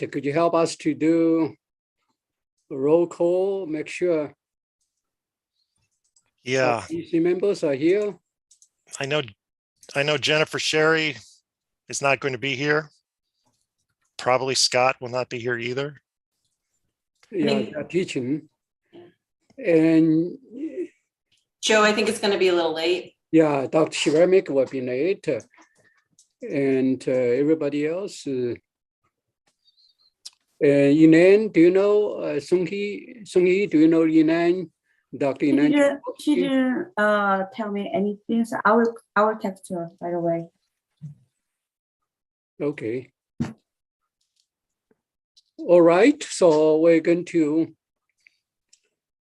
could you help us to do a roll call, make sure Yeah, EC members are here? I know Jennifer Sherry is not going to be here. Probably Scott will not be here either. Yeah, they're teaching. And Joe, I think it's going to be a little late. yeah, Dr. Shivamik will be late. And everybody else. Yinan, do you know Sung Hee, do you know Yinan? Dr. Yinan? She didn't tell me anything, so I will text her right away. Okay. All right, so we're going to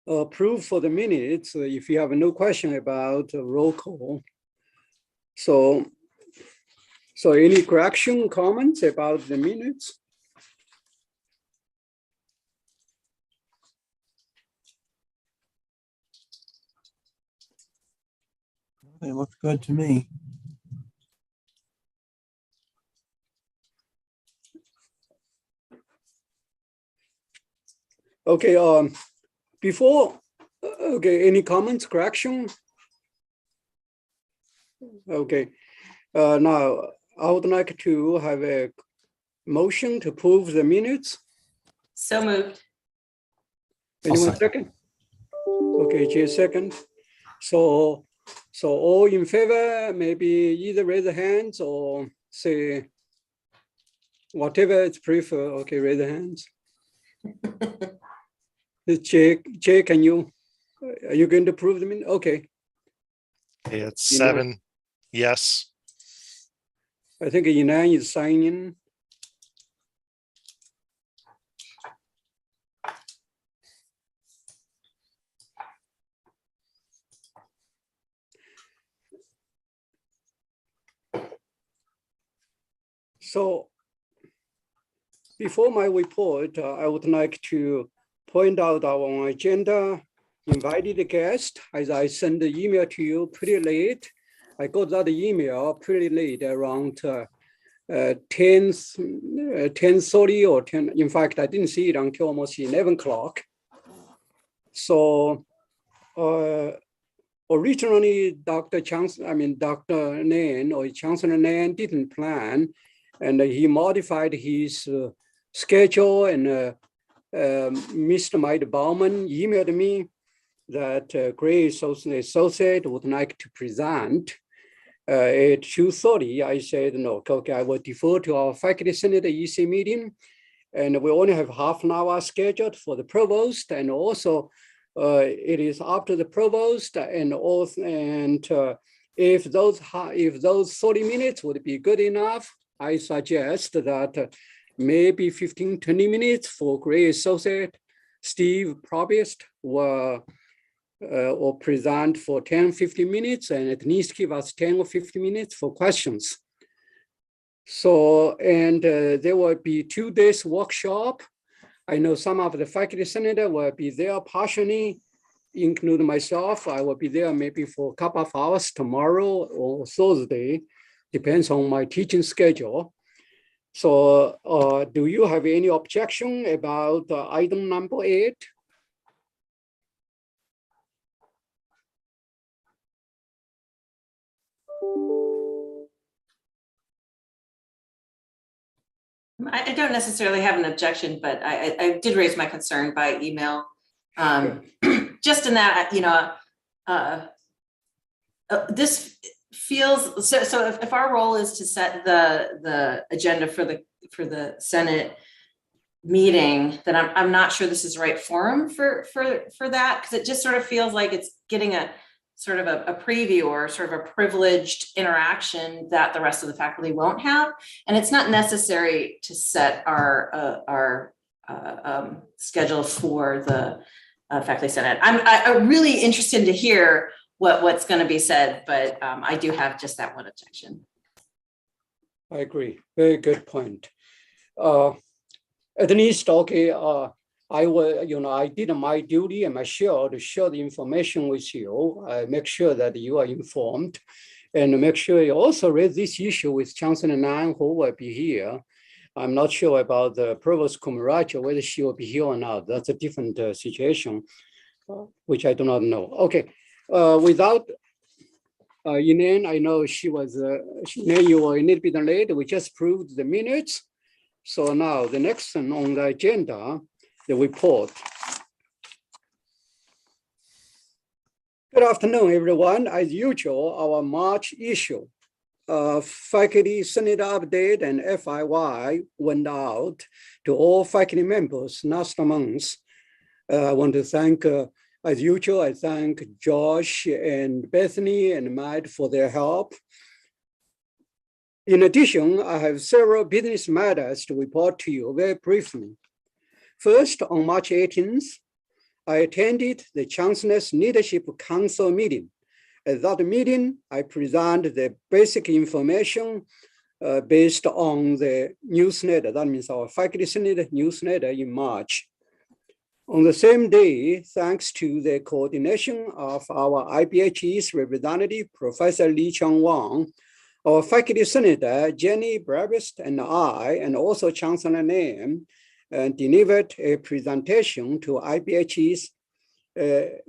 approve for the minutes if you have no question about roll call. So any correction, comments about the minutes? They look good to me. Okay, before, okay, any comments, correction? Okay, now I would like to have a motion to approve the minutes. So moved. Anyone second? Okay, Jay second. So all in favor, maybe either raise the hands or say whatever it's prefer. Okay, raise the hands. Jay, can you, are you going to approve the minute? Okay, Okay, it's 7. Yes. I think Yinan is signing. So before my report, I would like to point out our agenda, invited guest, as I sent the email to you pretty late. I got that email pretty late, around 10:30 or 10. In fact, I didn't see it until almost 11 o'clock. So originally, Dr. Nan or Chancellor Nan didn't plan, and he modified his schedule, and Mr. Mike Bauman emailed me that Gray Associate would like to present at 2:30. I said, no, okay, I will defer to our faculty senate EC meeting. And we only have half an hour scheduled for the provost, and also it is after the provost, and also, and if those 30 minutes would be good enough, I suggest that maybe 15-20 minutes for Gray Associate Steve Probst will or present for 10-15 minutes, and at least give us 10 or 15 minutes for questions. So, and there will be 2 days workshop. I know some of the faculty senator will be there partially, including myself. I will be there maybe for a couple of hours tomorrow or Thursday, depends on my teaching schedule. So do you have any objection about item number 8? I don't necessarily have an objection, but I did raise my concern by email. Just in that, you know, this feels so. If our role is to set the agenda for the Senate meeting, then I'm not sure this is the right forum for that, because it just sort of feels like it's getting a sort of a preview or sort of a privileged interaction that the rest of the faculty won't have. And it's not necessary to set our schedule for the faculty senate. I'm really interested to hear what's going to be said, but I do have just that one objection. I agree. Very good point. At least, okay, I will, you know, I did my duty and my share to share the information with you. I make sure that you are informed, and make sure you also raise this issue with Chancellor Nan, who will be here. I'm not sure about the Provost Kumaracha, whether she will be here or not. That's a different situation, which I do not know. Okay, without Yinan, I know she was, Yinan, you were a little bit late. We just approved the minutes. So now the next thing on the agenda, the report. Good afternoon, everyone. As usual, our March issue, faculty Senate update and FIY went out to all faculty members last month. I want to thank, as usual, I thank Josh and Bethany and Matt for their help. In addition, I have several business matters to report to you very briefly. First, on March 18th, I attended the Chancellor's Leadership Council meeting. At that meeting, I presented the basic information based on the newsletter. That means our Faculty Senate newsletter in March. On the same day, thanks to the coordination of our IBHE's representative, Professor Lee Chang-Wang, our Faculty Senator, Jenny Brabist, and I, and also Chancellor Nam, delivered a presentation to IBHE's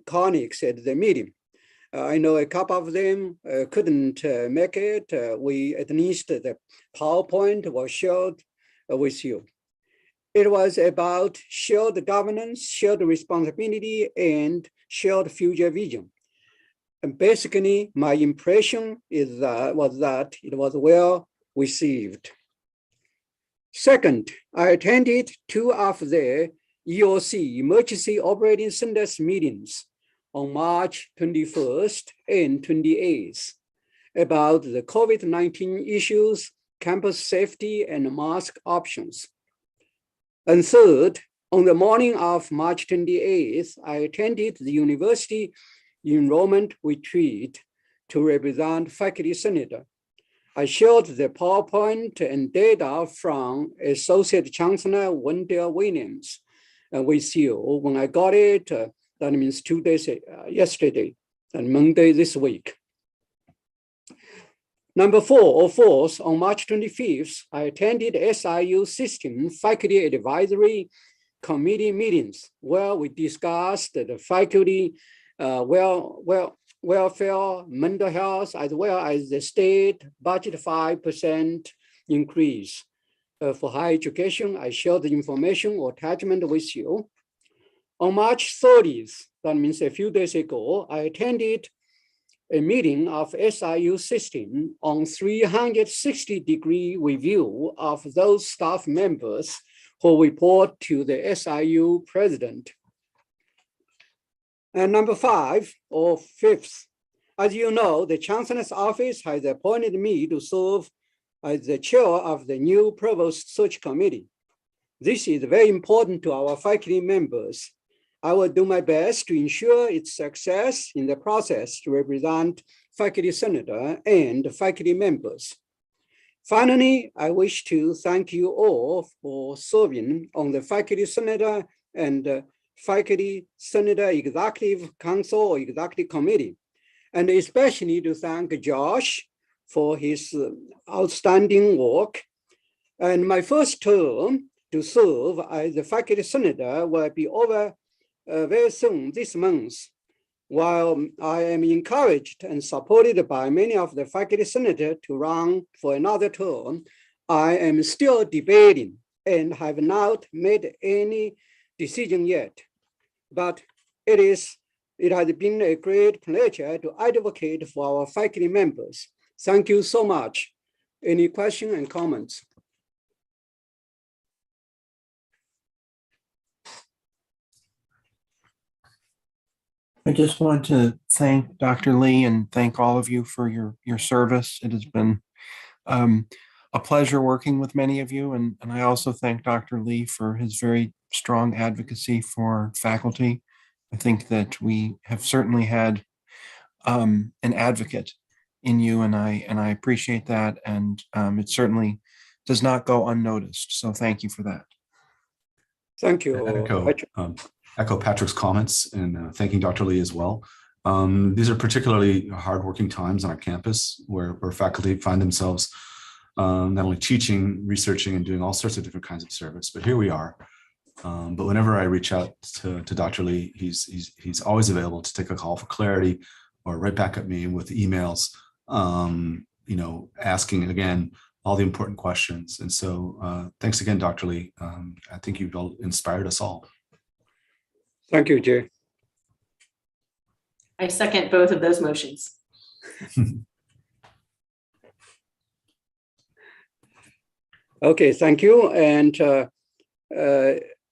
colleagues at the meeting. I know a couple of them couldn't make it. We, at least the PowerPoint was shared with you. It was about shared governance, shared responsibility, and shared future vision. And basically, my impression was that it was well received. Second, I attended 2 of the EOC, Emergency Operating Centers meetings on March 21st and 28th about the COVID-19 issues, campus safety, and mask options. And third, on the morning of March 28th, I attended the university enrollment retreat to represent Faculty Senator. I shared the PowerPoint and data from Associate Chancellor Wendell Williams with you. When I got it, that means 2 days yesterday and Monday this week. Number 4, on March 25th, I attended SIU System Faculty Advisory Committee meetings where we discussed the faculty welfare, mental health, as well as the state budget 5% increase for higher education. I shared the information or attachment with you. On March 30th, that means a few days ago, I attended a meeting of SIU System on 360-degree review of those staff members who report to the SIU president. And number 5 or 5th, as you know, the Chancellor's office has appointed me to serve as the chair of the new Provost Search Committee. This is very important to our faculty members. I will do my best to ensure its success in the process to represent Faculty Senator and faculty members. Finally, I wish to thank you all for serving on the Faculty Senator and Faculty Senator Executive Council or Executive Committee, and especially to thank Josh for his outstanding work. And my first term to serve as the Faculty Senator will be over very soon this month. While I am encouraged and supported by many of the Faculty Senators to run for another term, I am still debating and have not made any decision yet, but it has been a great pleasure to advocate for our faculty members. Thank you so much. Any questions and comments? I just want to thank Dr. Lee and thank all of you for your service. It has been a pleasure working with many of you. And I also thank Dr. Lee for his very strong advocacy for faculty. I think that we have certainly had an advocate in you, and I appreciate that. And it certainly does not go unnoticed. So thank you for that. Thank you. Echo Patrick's comments and thanking Dr. Lee as well. These are particularly hardworking times on our campus where faculty find themselves not only teaching, researching, and doing all sorts of different kinds of service, but here we are. But whenever I reach out to Dr. Lee, he's always available to take a call for clarity or right back at me with emails, asking again all the important questions. And so thanks again, Dr. Lee. I think you've all inspired us all. Thank you, Jay. I second both of those motions. Okay, thank you. And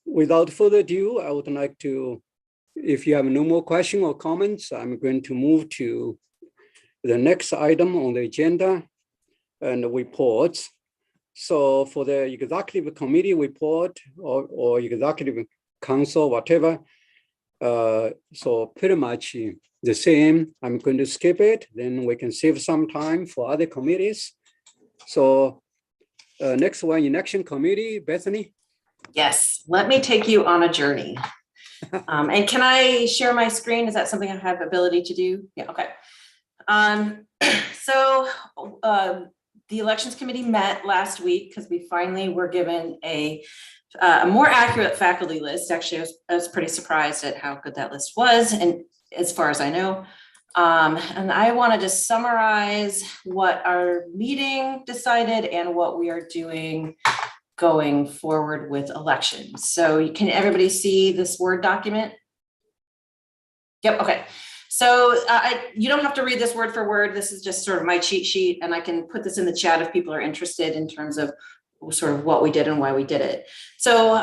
without further ado, I would like to, if you have no more questions or comments, I'm going to move to the next item on the agenda and the reports. So for the executive committee report or executive council, whatever, so pretty much the same. I'm going to skip it, then we can save some time for other committees. So next one, election committee, Bethany. Yes, let me take you on a journey. And can I share my screen? Is that something I have ability to do? Yeah, okay. So the elections committee met last week because we finally were given a more accurate faculty list. Actually, I was pretty surprised at how good that list was, and as far as I know. And I wanted to summarize what our meeting decided and what we are doing going forward with elections. So can everybody see this Word document? Yep, okay. So you don't have to read this word for word. This is just sort of my cheat sheet, and I can put this in the chat if people are interested in terms of sort of what we did and why we did it. So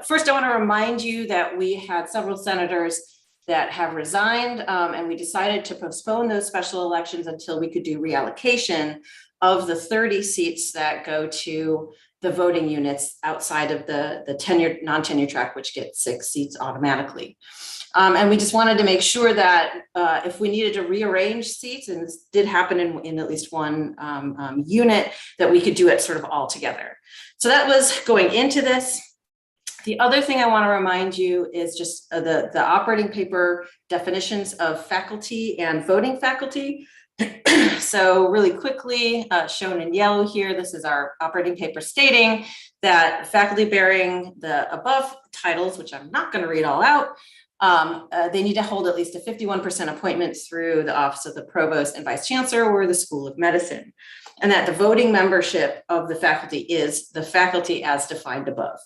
first I want to remind you that we had several senators that have resigned, and we decided to postpone those special elections until we could do reallocation of the 30 seats that go to the voting units outside of the tenured, non-tenure track, which gets 6 seats automatically. And we just wanted to make sure that if we needed to rearrange seats, and this did happen in at least one unit, that we could do it sort of all together. So that was going into this. The other thing I want to remind you is just the operating paper definitions of faculty and voting faculty. So really quickly, shown in yellow here, this is our operating paper stating that faculty bearing the above titles, which I'm not going to read all out, they need to hold at least a 51% appointment through the office of the provost and vice chancellor or the School of Medicine, and that the voting membership of the faculty is the faculty as defined above.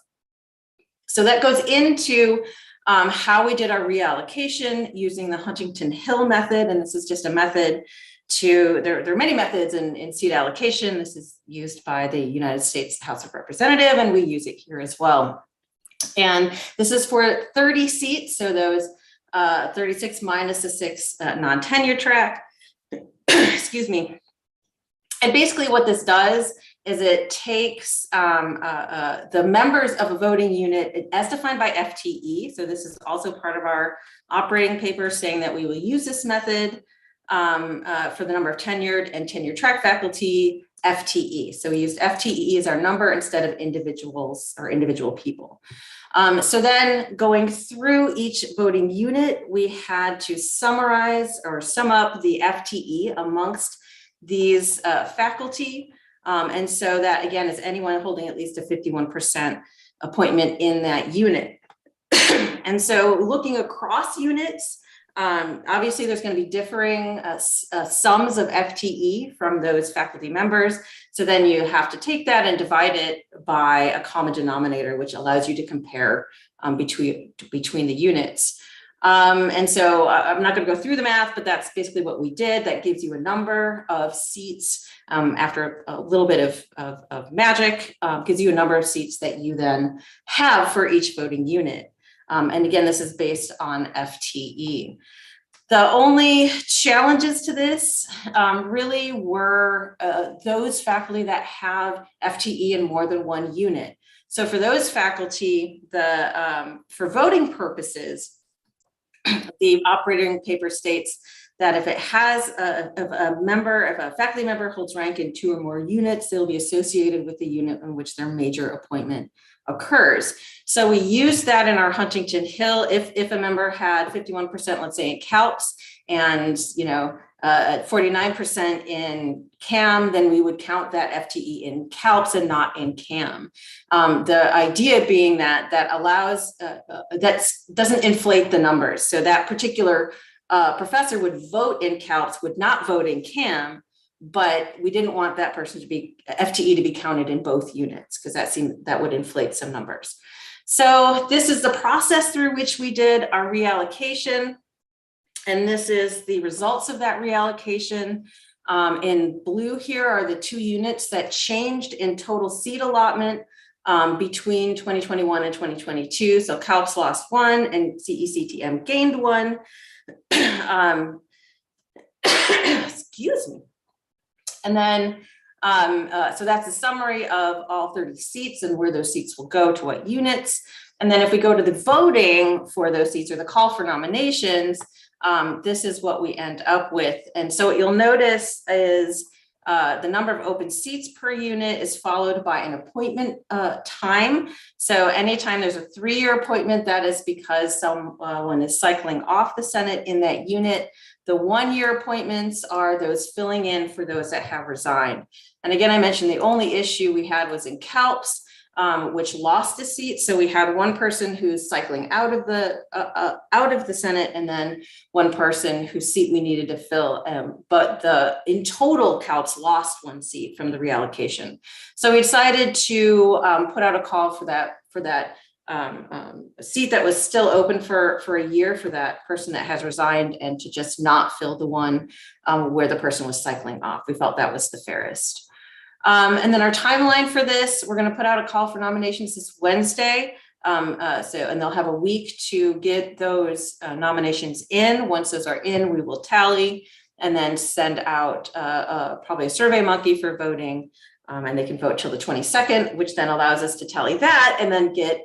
So that goes into how we did our reallocation using the Huntington Hill method, and this is just a method to, there are many methods in seat allocation. This is used by the United States House of Representatives, and we use it here as well. And this is for 30 seats, so those 36 minus the 6 non-tenure track, excuse me. And basically what this does is it takes the members of a voting unit as defined by FTE. So this is also part of our operating paper saying that we will use this method for the number of tenured and tenure track faculty, FTE. So we used FTE as our number instead of individuals or individual people. So then going through each voting unit, we had to summarize or sum up the FTE amongst these faculty. And so that again is anyone holding at least a 51% appointment in that unit. And so looking across units, obviously there's going to be differing sums of FTE from those faculty members. So then you have to take that and divide it by a common denominator, which allows you to compare between the units. And so I'm not going to go through the math, but that's basically what we did. That gives you a number of seats after a little bit of magic, gives you a number of seats that you then have for each voting unit. And again, this is based on FTE. The only challenges to this really were those faculty that have FTE in more than one unit. So for those faculty, for voting purposes, the operating paper states that if it has if a faculty member holds rank in 2 or more units, they'll be associated with the unit in which their major appointment occurs. So we use that in our Huntington Hill. If a member had 51%, let's say in CALPS, and at 49% in CAM, then we would count that FTE in CALPS and not in CAM. The idea being that that allows, that doesn't inflate the numbers. So that particular professor would vote in CALPS, would not vote in CAM, but we didn't want that person to be, FTE to be counted in both units because that would inflate some numbers. So this is the process through which we did our reallocation. And this is the results of that reallocation. In blue here are the 2 units that changed in total seat allotment between 2021 and 2022. So CALPS lost 1 and CECTM gained 1. Excuse me. And then, so that's a summary of all 30 seats and where those seats will go to what units. And then if we go to the voting for those seats or the call for nominations, this is what we end up with. And so what you'll notice is the number of open seats per unit is followed by an appointment time. So anytime there's a 3-year appointment, that is because someone is cycling off the Senate in that unit. The 1-year appointments are those filling in for those that have resigned. And again, I mentioned the only issue we had was in CALPS, which lost a seat. So we had one person who's cycling out of the Senate, and then one person whose seat we needed to fill. But in total, CALPS lost 1 seat from the reallocation. So we decided to put out a call for that seat that was still open for a year for that person that has resigned, and to just not fill the one where the person was cycling off. We felt that was the fairest. And then our timeline for this, we're going to put out a call for nominations this Wednesday. And they'll have a week to get those nominations in. Once those are in, we will tally and then send out probably a Survey Monkey for voting. And they can vote till the 22nd, which then allows us to tally that and then get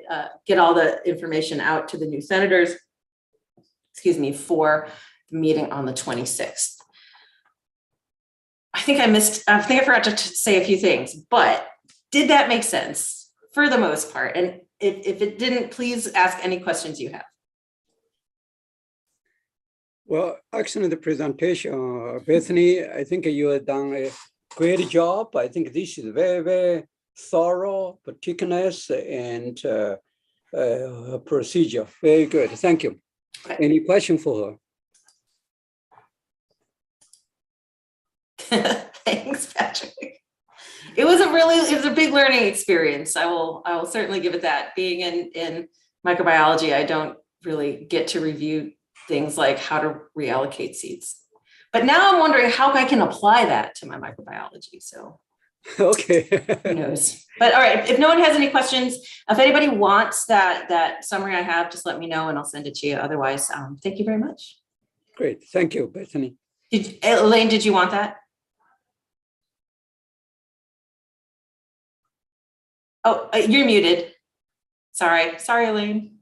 all the information out to the new senators, for the meeting on the 26th. I think I forgot to say a few things, but did that make sense for the most part? And if it didn't, please ask any questions you have. Well, excellent presentation, Bethany. I think you have done a great job. I think this is very, very thorough, meticulous, and procedure. Very good. Thank you. Okay. Any question for her? Thanks, Patrick. It was a big learning experience. I will certainly give it that. Being in microbiology, I don't really get to review things like how to reallocate seats. But now I'm wondering how I can apply that to my microbiology. So Okay. who knows? But all right, if no one has any questions, if anybody wants that summary I have, just let me know and I'll send it to you. Otherwise, thank you very much. Great. Thank you, Bethany. Elaine, did you want that? Oh, you're muted. Sorry, Elaine.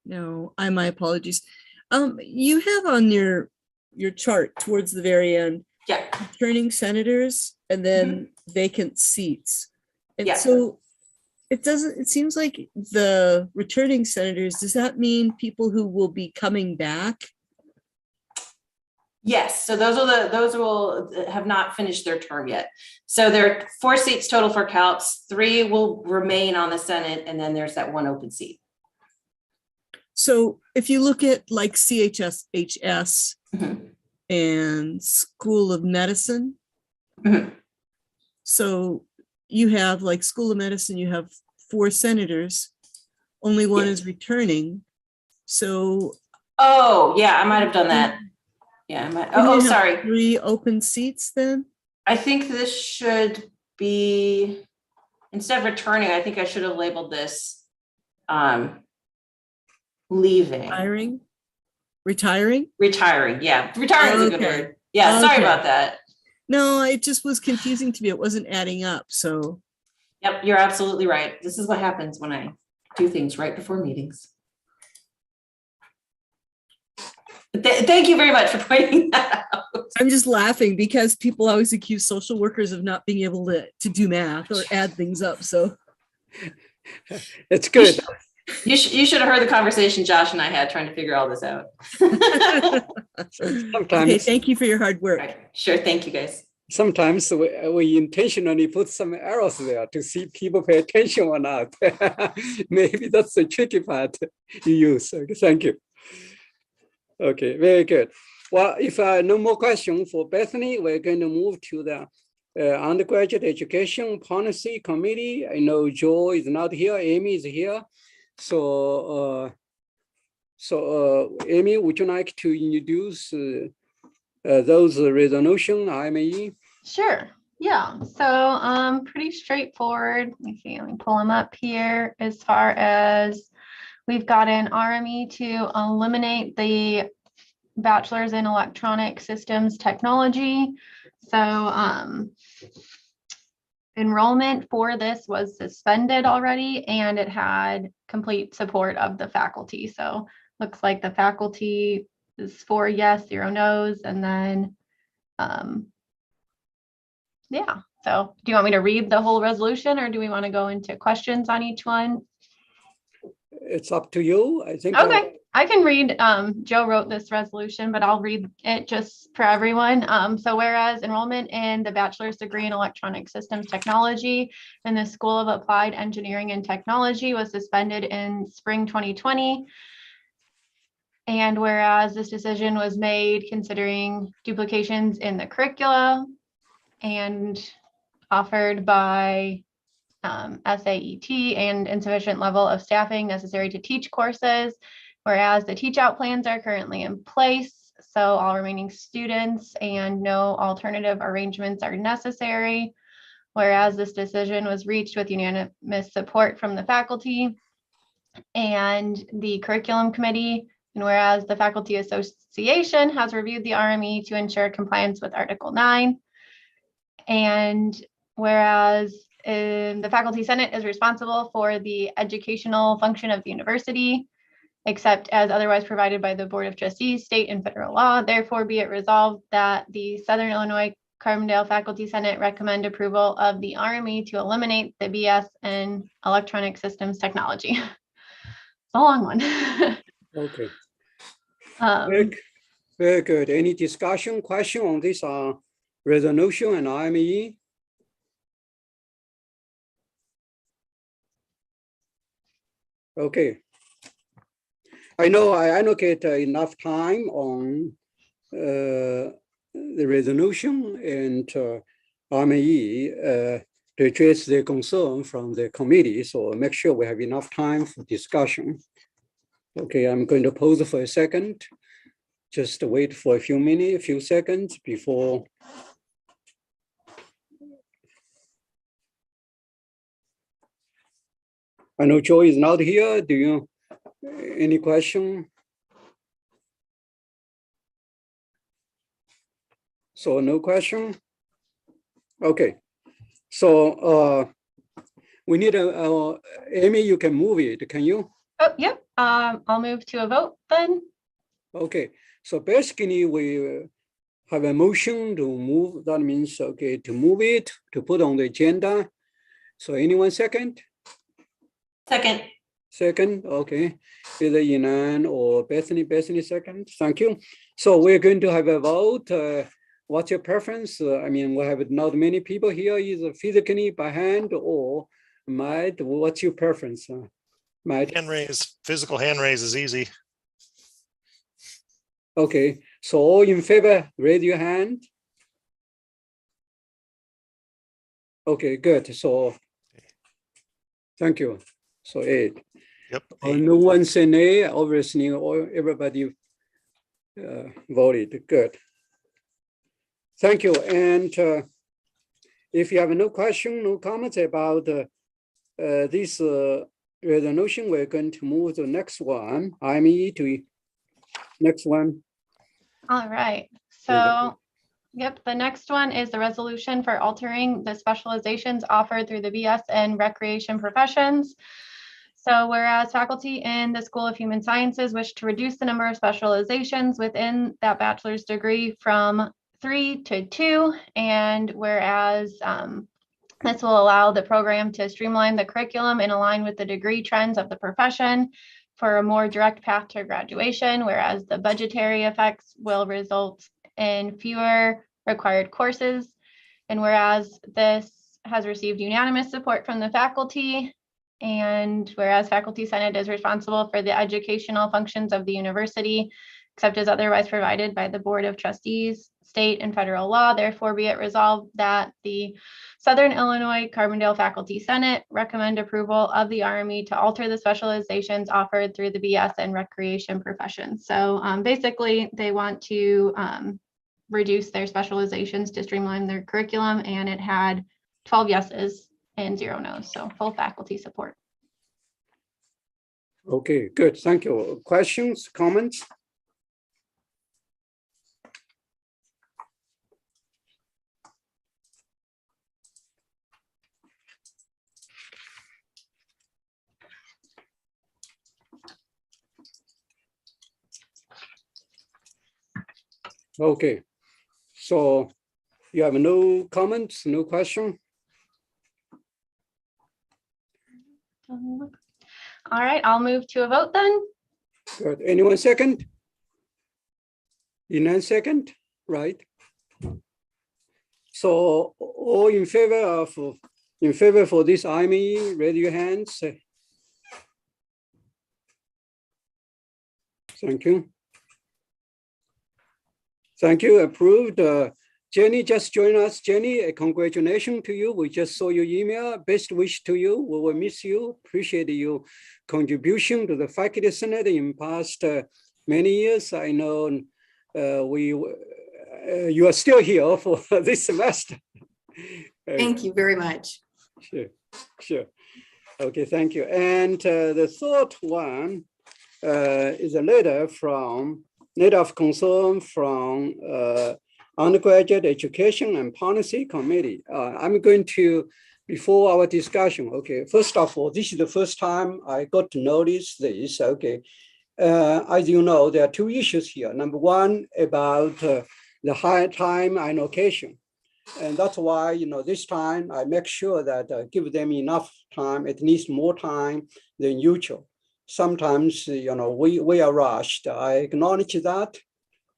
No, my apologies. You have on your chart towards the very end, Yeah. returning senators and then vacant seats. And Yeah. so it seems like the returning senators, does that mean people who will be coming back? Yes, so those will have not finished their term yet. So there are 4 seats total for CALPS, 3 will remain on the Senate, and then there's that 1 open seat. So if you look at like CHSHS Mhm. and School of Medicine, Mhm. so you have like School of Medicine, you have 4 senators, only 1 Yeah. is returning. So Oh, yeah, I might have done that. Yeah, I might. wouldn't Oh, you have sorry. 3 open seats then? I think this should be, instead of returning, I think I should have labeled this leaving. Retiring? Retiring, yeah. Retiring is a good Okay. word. Yeah, sorry Okay. about that. No, it just was confusing to me. It wasn't adding up. So Yep, you're absolutely right. This is what happens when I do things right before meetings. Thank you very much for pointing that out. I'm just laughing because people always accuse social workers of not being able to do math or add things up. So It's good. You should have heard the conversation Josh and I had trying to figure all this out. Okay, Sometimes, thank you for your hard work. Okay, sure, thank you guys. sometimes we intentionally put some arrows there to see people pay attention or not. Maybe that's the tricky part you use. Okay, thank you. Okay, very good. Well, if no more questions for Bethany, we're going to move to the undergraduate education policy committee. I know Joe is not here, Amy is here. So, Amy, would you like to introduce those resolution, IME? Sure. Yeah. So pretty straightforward. Let me see. Let me pull them up here. As far as we've got an RME to eliminate the bachelor's in electronic systems technology. So enrollment for this was suspended already, and it had complete support of the faculty. So looks like the faculty is 4 yes, 0 no's, and then yeah. So do you want me to read the whole resolution, or do we want to go into questions on each one? It's up to you. I think. Okay, I can read. Joe wrote this resolution, but I'll read it just for everyone. So whereas enrollment in the bachelor's degree in electronic systems technology in the School of Applied Engineering and Technology was suspended in spring 2020. And whereas this decision was made considering duplications in the curricula and offered by SAET and insufficient level of staffing necessary to teach courses, whereas the teach out plans are currently in place, so all remaining students and no alternative arrangements are necessary, whereas this decision was reached with unanimous support from the faculty and the curriculum committee, and whereas the Faculty Association has reviewed the RME to ensure compliance with Article 9, and whereas the Faculty Senate is responsible for the educational function of the university, except as otherwise provided by the Board of Trustees, state and federal law. Therefore, be it resolved that the Southern Illinois Carbondale Faculty Senate recommend approval of the RME to eliminate the BS in electronic systems technology. It's a long one. Okay. Very good. Any discussion, question on this resolution and IME? Okay. I know I allocate enough time on the resolution and RME to address the concern from the committee. So make sure we have enough time for discussion. Okay, I'm going to pause for a second. Just wait for a few minutes, a few seconds before. I know Joe is not here. Do you, any question? So no question? Okay. So we need Amy, you can move it, can you? Oh, yep. I'll move to a vote then. Okay, so basically we have a motion to move, that means, okay, to move it, to put on the agenda. So anyone second? Second, Second, okay. Either Yinan or Bethany second, thank you. So we're going to have a vote. What's your preference? I mean, we have not many people here, either physically by hand or Matt, what's your preference? Matt? Hand raise, physical hand raise is easy. Okay, so all in favor, raise your hand. Okay, good. So thank you. So 8. Yep. No one say nay, obviously everybody voted. Good. Thank you. And if you have no question, no comments about this resolution, we're going to move to the next one. IME to next one. All right. So, yep, the next one is the resolution for altering the specializations offered through the BS in recreation professions. So whereas faculty in the School of Human Sciences wish to reduce the number of specializations within that bachelor's degree from 3 to 2, and whereas This will allow the program to streamline the curriculum and align with the degree trends of the profession for a more direct path to graduation, whereas the budgetary effects will result in fewer required courses. And whereas this has received unanimous support from the faculty, and whereas Faculty Senate is responsible for the educational functions of the university, except as otherwise provided by the Board of Trustees, state and federal law, therefore be it resolved that the Southern Illinois Carbondale Faculty Senate recommend approval of the RME to alter the specializations offered through the BS and recreation profession. So basically, they want to reduce their specializations to streamline their curriculum, and it had 12 yeses and 0 no's, so full faculty support. Okay, good. Thank you. Questions, comments? Okay, so you have no comments, no question? All right, I'll move to a vote then. Good. Anyone second? Inan second, right? So all in favor for this IME, raise your hands. Thank you. Thank you, approved. Jenny just joined us. Jenny, congratulations to you. We just saw your email. Best wish to you. We will miss you. Appreciate your contribution to the Faculty Senate in past many years. I know you are still here for this semester. Thank you very much. Sure. Okay, thank you. And the third one is a letter of concern from Undergraduate Education and Policy Committee. I'm going to, before our discussion, okay, first of all, this is the first time I got to notice this, okay. As you know, there are two issues here. Number one, about the high time allocation. And that's why, this time I make sure that give them enough time, at least more time than usual. Sometimes, we are rushed. I acknowledge that.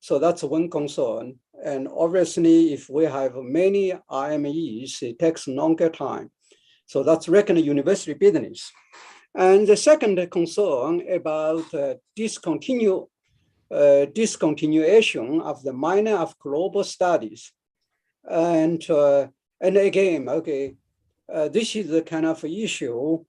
So that's one concern. And obviously, if we have many IMEs, it takes longer time. So that's regular university business. And the second concern about discontinuation of the minor of global studies. And again, okay, this is the kind of issue.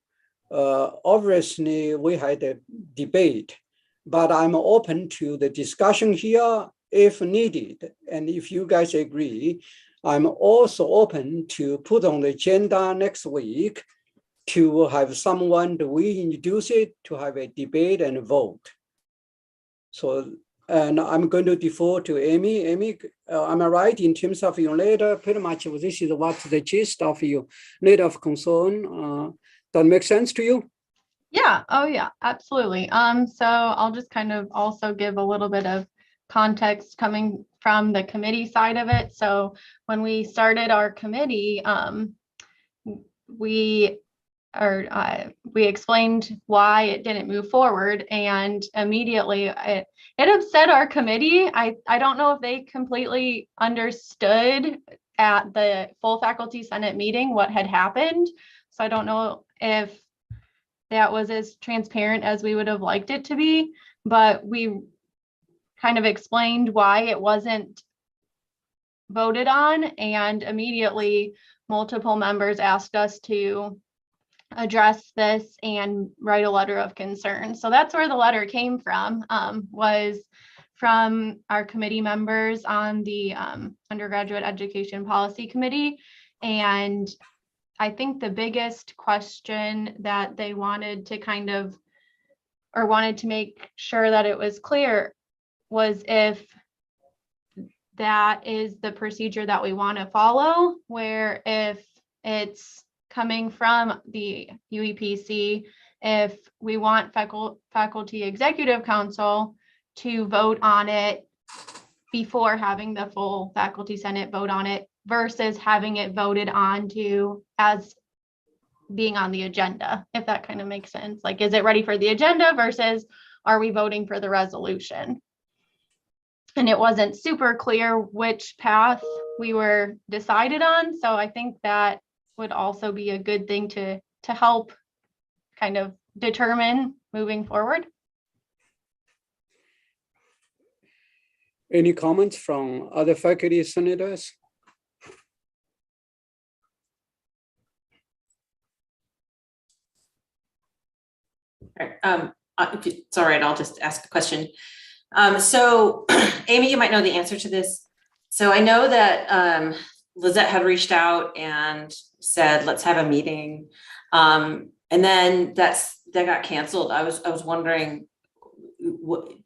Obviously, we had a debate, but I'm open to the discussion here if needed. And if you guys agree, I'm also open to put on the agenda next week to have someone to reintroduce it, to have a debate and vote. So, and I'm going to defer to Amy. Amy, am I right in terms of your letter? Pretty much this is what the gist of your letter of concern. That make sense to you? Yeah, oh yeah, absolutely. So I'll just kind of also give a little bit of context coming from the committee side of it. So when we started our committee, we explained why it didn't move forward, and immediately it upset our committee. I don't know if they completely understood at the full Faculty Senate meeting what had happened. So I don't know if that was as transparent as we would have liked it to be, but we kind of explained why it wasn't voted on, and immediately multiple members asked us to address this and write a letter of concern. So that's where the letter came from, was from our committee members on the Undergraduate Education Policy Committee. And I think the biggest question that they wanted to wanted to make sure that it was clear was if that is the procedure that we want to follow, where if it's coming from the UEPC, if we want Faculty Executive Council to vote on it before having the full Faculty Senate vote on it, versus having it voted on to as being on the agenda, if that kind of makes sense. Like, is it ready for the agenda versus are we voting for the resolution? And it wasn't super clear which path we were decided on. So I think that would also be a good thing to help kind of determine moving forward. Any comments from other faculty senators? If it's all right, I'll just ask a question. So Amy, you might know the answer to this. So I know that Lizette had reached out and said, let's have a meeting. And then that got canceled. I was wondering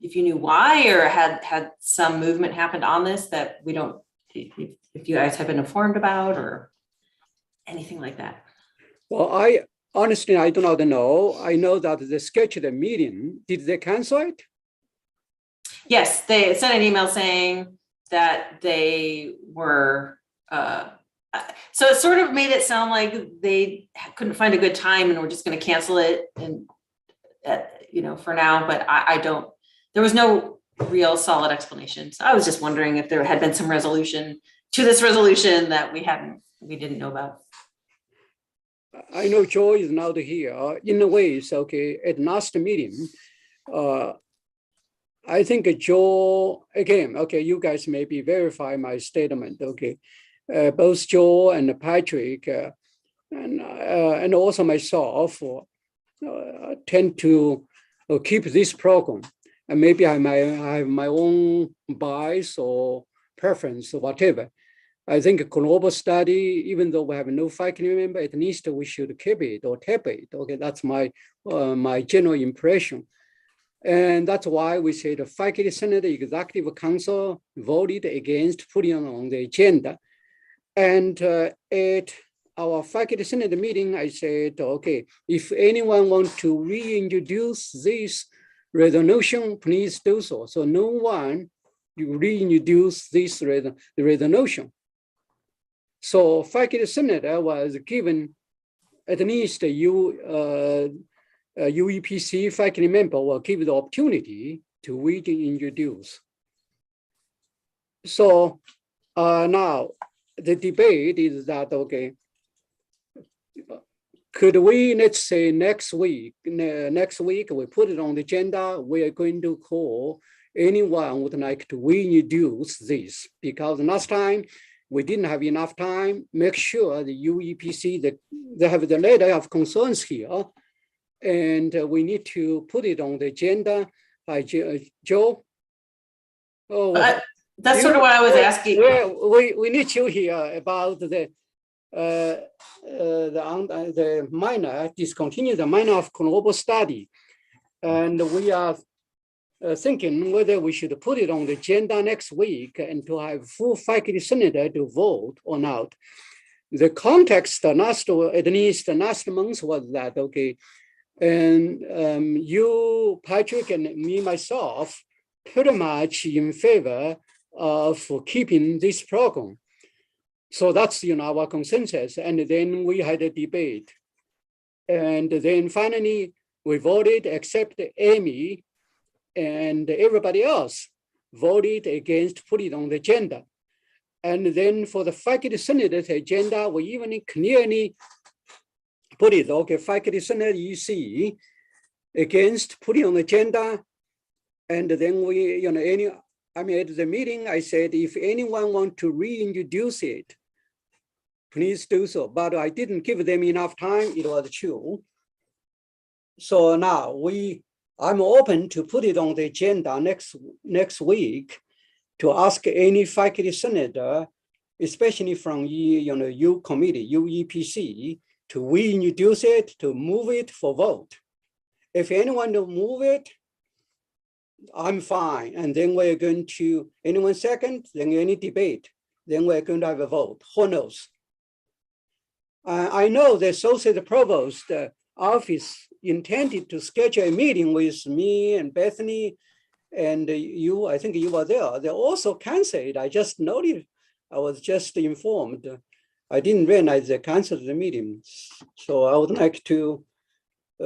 if you knew why, or had some movement happened on this that we don't, if you guys have been informed about or anything like that. Well, honestly, I do not know. I know that they scheduled a meeting. Did they cancel it? Yes, they sent an email saying that they were, so it sort of made it sound like they couldn't find a good time and were just going to cancel it and, for now, but I don't, there was no real solid explanation. So I was just wondering if there had been some resolution to this resolution that we didn't know about. I know Joe is not here. In a way, it's okay. At last meeting, I think Joe, again, okay, you guys maybe verify my statement, okay. Both Joe and Patrick and also myself tend to keep this program. And maybe I have my own bias or preference or whatever. I think global study, even though we have no faculty member, at least we should keep it or tap it. Okay, that's my general impression. And that's why we say the faculty senate executive council voted against putting it on the agenda. And at our faculty senate meeting, I said, okay, if anyone wants to reintroduce this resolution, please do so. So no one reintroduce this resolution. So faculty senate was given at least UEPC faculty member will give the opportunity to reintroduce. So now the debate is that, okay, could we, let's say next week we put it on the agenda, we are going to call anyone would like to reintroduce this, because last time we didn't have enough time. Make sure the UEPC, that they have the letter of concerns here, and we need to put it on the agenda. Joe? Oh, that's sort of what I was asking. We need you here about the minor, discontinue the minor of global study. And we are thinking whether we should put it on the agenda next week and to have full faculty senate to vote or not. The context at least last month was that, okay, and you, Patrick, and me, myself, pretty much in favor of keeping this program. So that's our consensus. And then we had a debate. And then finally we voted except Amy, and everybody else voted against putting it on the agenda. And then for the faculty senate agenda, we even clearly put it, okay, faculty senate EC against putting on the agenda. And then we, at the meeting, I said, if anyone want to reintroduce it, please do so. But I didn't give them enough time. It was true. So now I'm open to put it on the agenda next week to ask any faculty senator, especially from U committee, UEPC, to reintroduce it, to move it for vote. If anyone to move it, I'm fine. And then we're going to, anyone second, then any debate, then we're going to have a vote. Who knows? I know the associate provost office intended to schedule a meeting with me and Bethany and you, I think you were there. They also canceled. I just noted I was just informed. I didn't realize they canceled the meeting. So I would like to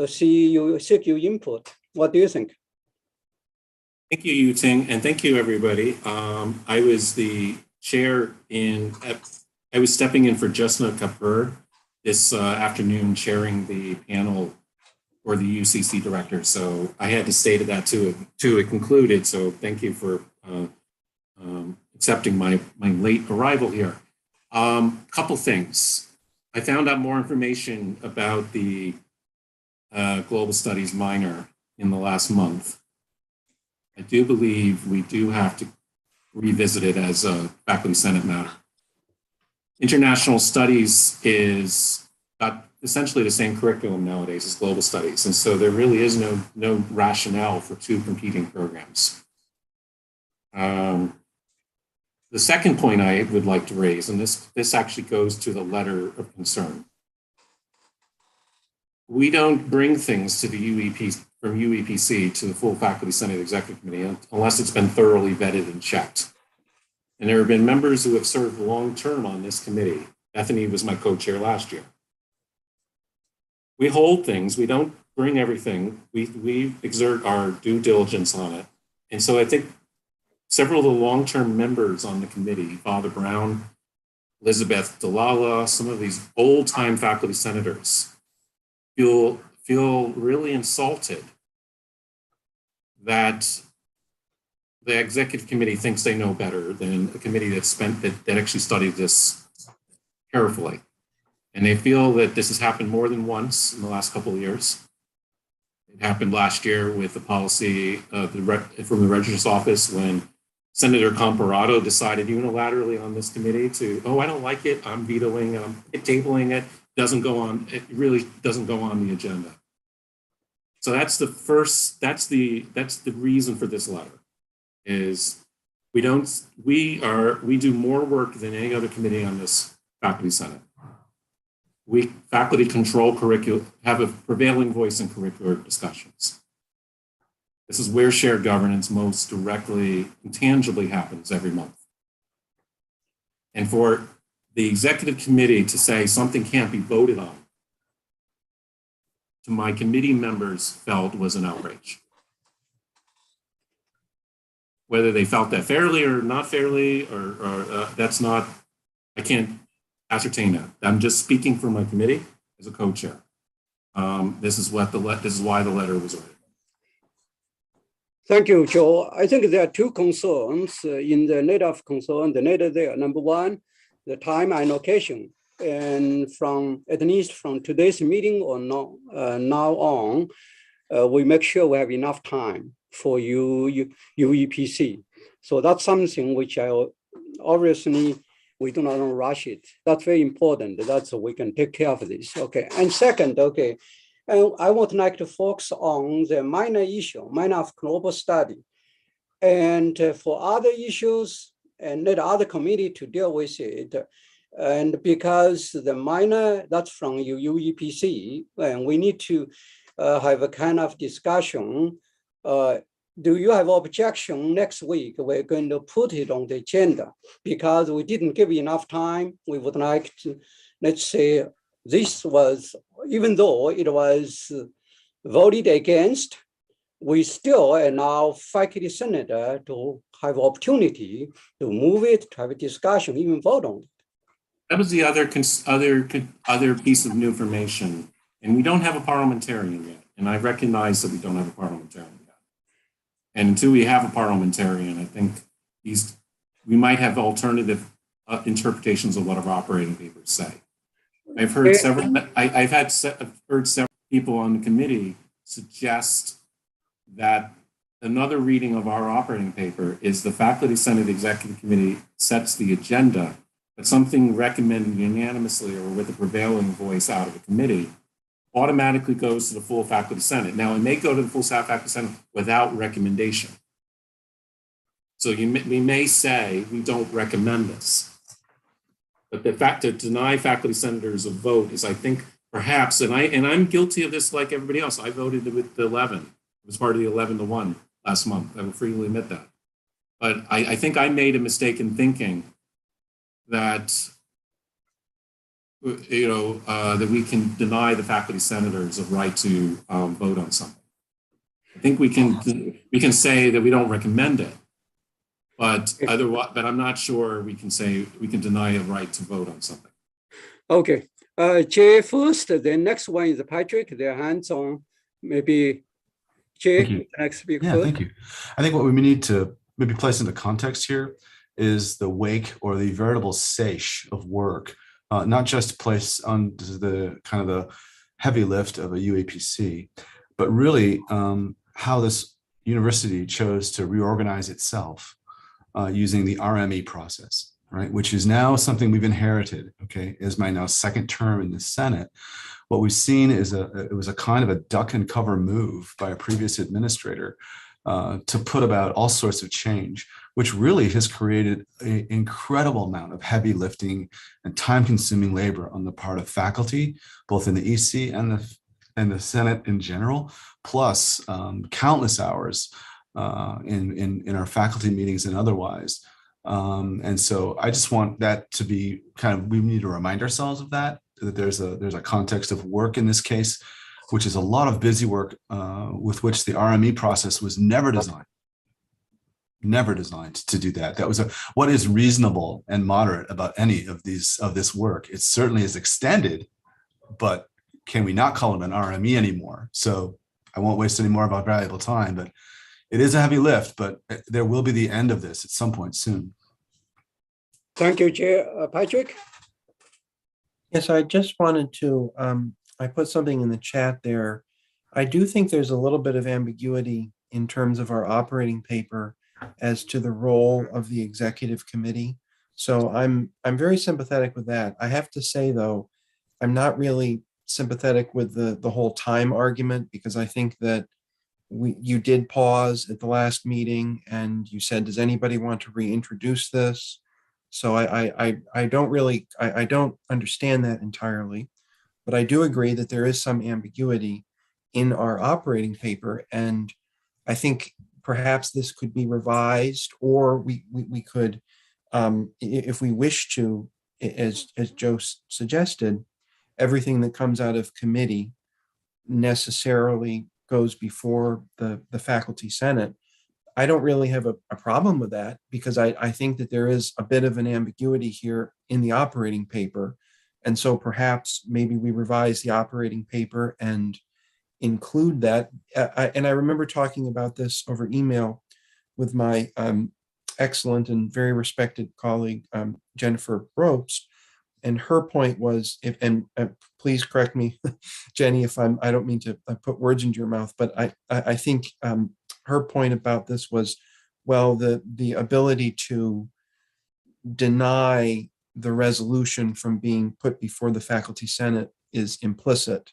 seek your input. What do you think? Thank you, Yu-Ting, and thank you, everybody. I was the chair I was stepping in for Jasna Kapoor this afternoon, chairing the panel for the UCC director. So I had to stay to that to it concluded. So thank you for accepting my late arrival here. Couple things. I found out more information about the Global Studies minor in the last month. I do believe we do have to revisit it as a faculty senate matter. International studies is got essentially the same curriculum nowadays as global studies. And so there really is no rationale for two competing programs. The second point I would like to raise, and this actually goes to the letter of concern. We don't bring things to the UEP from UEPC to the full Faculty Senate Executive Committee unless it's been thoroughly vetted and checked. And there have been members who have served long-term on this committee. Bethany was my co-chair last year. We hold things, we don't bring everything. We exert our due diligence on it. And so I think several of the long-term members on the committee, Father Brown, Elizabeth Dalala, some of these old-time faculty senators feel really insulted that the executive committee thinks they know better than a committee that actually studied this carefully. And they feel that this has happened more than once in the last couple of years. It happened last year with the policy from the registrar's office when Senator Comparado decided unilaterally on this committee to, I don't like it, I'm vetoing it, I'm tabling it, it really doesn't go on the agenda. So that's the reason for this letter, is we do more work than any other committee on this faculty senate. We faculty control curriculum, have a prevailing voice in curricular discussions. This is where shared governance most directly and tangibly happens every month. And for the executive committee to say something can't be voted on, to my committee members felt was an outrage. Whether they felt that fairly or not fairly, or that's not, I can't ascertain that. I'm just speaking for my committee as a co-chair. This is why the letter was written. Thank you, Joe. I think there are two concerns in the letter of concern, the letter there. Number one, the time allocation. And at least from today's meeting or now on, we make sure we have enough time for UEPC. So that's something which obviously we do not rush it. That's very important. That's we can take care of this. Okay. And second, okay, and I would like to focus on the minor issue, minor of global study. And for other issues, and let other committee to deal with it. And because the minor, that's from UEPC, and we need to have a kind of discussion. Do you have objection next week? We're going to put it on the agenda because we didn't give enough time. We would like to, let's say, this was, even though it was voted against, we still allow faculty senator to have opportunity to move it, to have a discussion, even vote on it. That was the other piece of new information. And we don't have a parliamentarian yet. And I recognize that we don't have a parliamentarian yet. And until we have a parliamentarian, I think we might have alternative interpretations of what our operating papers say. I've heard several people on the committee suggest that another reading of our operating paper is the Faculty Senate Executive Committee sets the agenda, but something recommended unanimously or with a prevailing voice out of the committee automatically goes to the full Faculty Senate. Now, it may go to the full Faculty Senate without recommendation. So we may say we don't recommend this. But the fact to deny faculty senators a vote is, I think, perhaps, and I'm guilty of this like everybody else. I voted with the 11. It was part of the 11-1 last month. I will freely admit that. But I think I made a mistake in thinking that that we can deny the faculty senators a right to vote on something. I think we can say that we don't recommend it, but otherwise, but I'm not sure we can say we can deny a right to vote on something. Okay, Jay first, then next one is Patrick, their hands on, maybe Jay, Thank you. next speak Yeah, first. thank you. I think what we need to maybe place into context here is the wake or the veritable seiche of work, not just place on the kind of the heavy lift of a UAPC, but really how this university chose to reorganize itself using the RME process, right? Which is now something we've inherited, okay, is my now second term in the Senate. What we've seen is it was a kind of a duck and cover move by a previous administrator to put about all sorts of change, which really has created an incredible amount of heavy lifting and time-consuming labor on the part of faculty, both in the EC and the Senate in general, plus countless hours in our faculty meetings and otherwise. And so I just want that to be kind of, we need to remind ourselves of that there's a context of work in this case, which is a lot of busy work with which the RME process was never designed to do that. That was what is reasonable and moderate about any of this work. It certainly is extended, but can we not call it an RME anymore? So I won't waste any more of our valuable time, but it is a heavy lift, but there will be the end of this at some point soon. Thank you, Jay. Patrick? Yes, I just wanted to, I put something in the chat there. I do think there's a little bit of ambiguity in terms of our operating paper as to the role of the executive committee. So I'm very sympathetic with that. I have to say, though, I'm not really sympathetic with the whole time argument, because I think that you did pause at the last meeting and you said, does anybody want to reintroduce this? So I don't understand that entirely, but I do agree that there is some ambiguity in our operating paper. And I think perhaps this could be revised, or we could, if we wish to, as Joe suggested, everything that comes out of committee necessarily goes before the faculty senate. I don't really have a problem with that, because I think that there is a bit of an ambiguity here in the operating paper. And so perhaps maybe we revise the operating paper and include that. And I remember talking about this over email with my excellent and very respected colleague, Jennifer Ropes. And her point was, please correct me, Jenny, if I don't mean to put words into your mouth, but I think her point about this was, well, the ability to deny the resolution from being put before the faculty senate is implicit.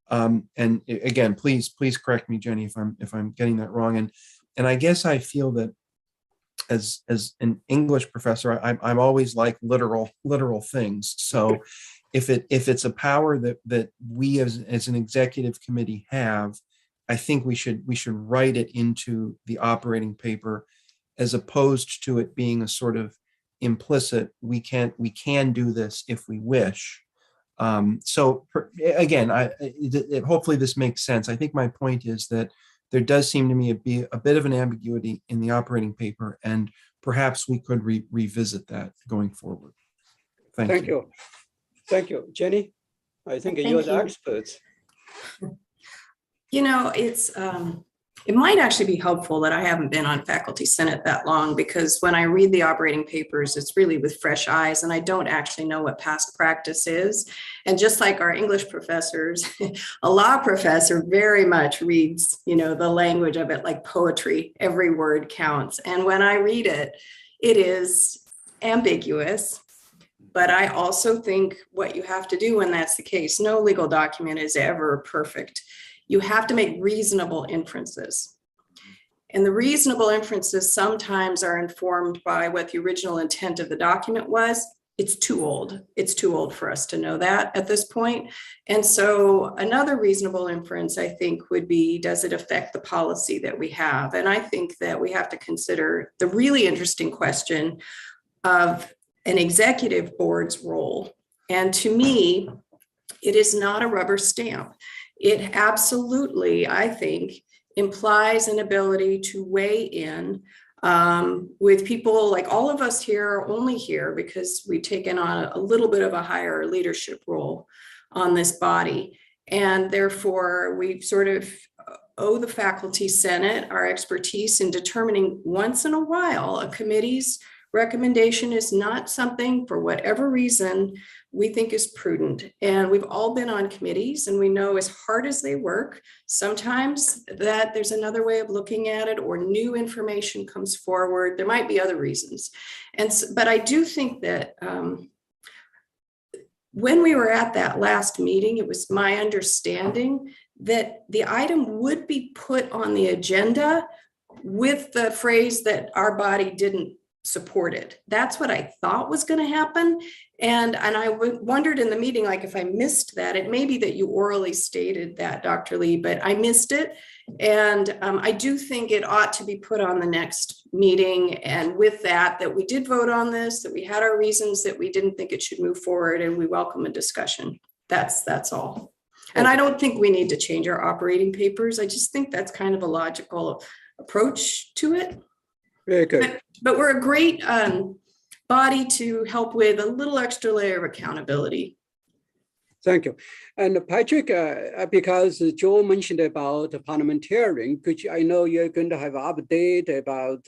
And again, please correct me, Jenny, if I'm getting that wrong. And I guess I feel that as an English professor, I'm always like literal things. So if it's a power that we as an executive committee have, I think we should write it into the operating paper, as opposed to it being a sort of implicit, we can do this if we wish. So again, hopefully this makes sense. I think my point is that there does seem to me to be a bit of an ambiguity in the operating paper, and perhaps we could revisit that going forward. Thank you. Thank you. Jenny, I think you're the experts. You know, it might actually be helpful that I haven't been on faculty senate that long, because when I read the operating papers, it's really with fresh eyes, and I don't actually know what past practice is. And just like our English professors, a law professor very much reads, the language of it like poetry. Every word counts. And when I read it, it is ambiguous. But I also think what you have to do when that's the case, no legal document is ever perfect. You have to make reasonable inferences. And the reasonable inferences sometimes are informed by what the original intent of the document was. It's too old. It's too old for us to know that at this point. And so another reasonable inference, I think, would be, does it affect the policy that we have? And I think that we have to consider the really interesting question of an executive board's role. And to me, it is not a rubber stamp. It absolutely, I think, implies an ability to weigh in with people like all of us here are only here because we've taken on a little bit of a higher leadership role on this body. And therefore, we sort of owe the Faculty Senate our expertise in determining once in a while a committee's recommendation is not something, for whatever reason, we think is prudent. And we've all been on committees and we know as hard as they work, sometimes that there's another way of looking at it or new information comes forward. There might be other reasons. But I do think that when we were at that last meeting, it was my understanding that the item would be put on the agenda with the phrase that our body didn't support it. That's what I thought was going to happen. And I wondered in the meeting, like if I missed that, it may be that you orally stated that, Dr. Lee, but I missed it. And I do think it ought to be put on the next meeting. And with that, that we did vote on this, that we had our reasons that we didn't think it should move forward, and we welcome a discussion. That's all. And I don't think we need to change our operating papers. I just think that's kind of a logical approach to it. Very good. But we're a great body to help with a little extra layer of accountability. Thank you. And Patrick, because Joe mentioned about parliamentarian, I know you're going to have an update about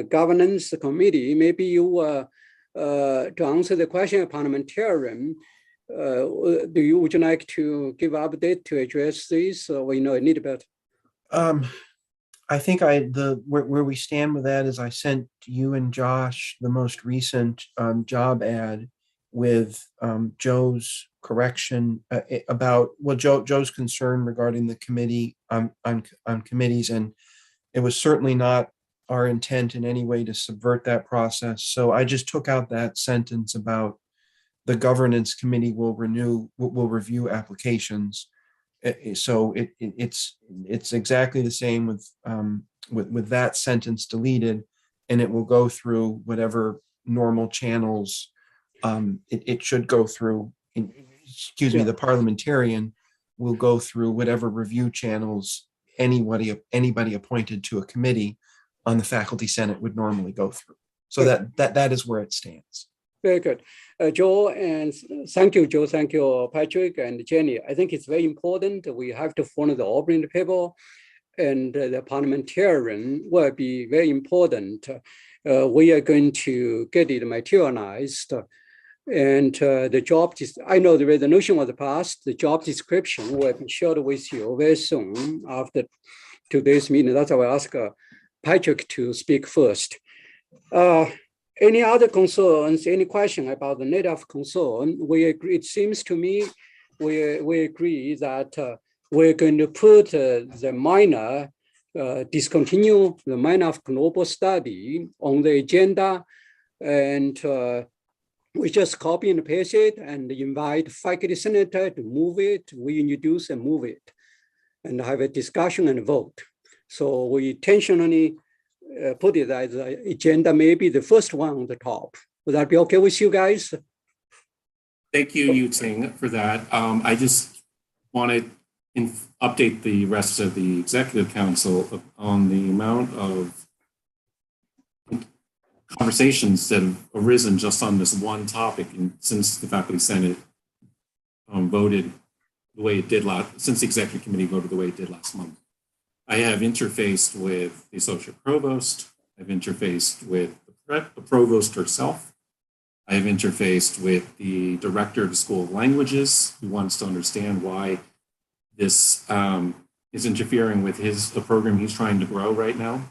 governance committee. Maybe you, to answer the question of parliamentarian, would you like to give an update to address this? Or we know a little bit. I think where we stand with that is I sent you and Josh the most recent job ad with Joe's correction about Joe's concern regarding the committee on committees, and it was certainly not our intent in any way to subvert that process. So I just took out that sentence about the governance committee will review applications. So it's exactly the same with that sentence deleted, and it will go through whatever normal channels it should go through. The parliamentarian will go through whatever review channels anybody appointed to a committee on the Faculty Senate would normally go through. So that is where it stands. Very good. Joe, and thank you, Joe. Thank you, Patrick and Jenny. I think it's very important. We have to follow the operating people, and the parliamentarian will be very important. We are going to get it materialized. And the job, I know the resolution was passed. The job description will be shared with you very soon after today's meeting. That's why I ask Patrick to speak first. Any other concerns, any question about the net of concern? We agree, it seems to me, we agree that we're going to put the minor, discontinue the minor of global study on the agenda, and we just copy and paste it and invite faculty senator to move it. We introduce and move it and have a discussion and vote. So we intentionally put it as an agenda, maybe the first one on the top. Would that be okay with you guys? Thank you, Yu-Ting, for that. I just want to update the rest of the Executive Council on the amount of conversations that have arisen just on this one topic, and since the Faculty Senate voted the way it did since the Executive Committee voted the way it did last month. I have interfaced with the Associate Provost. I've interfaced with the Provost herself. I have interfaced with the Director of the School of Languages, who wants to understand why this is interfering with the program he's trying to grow right now.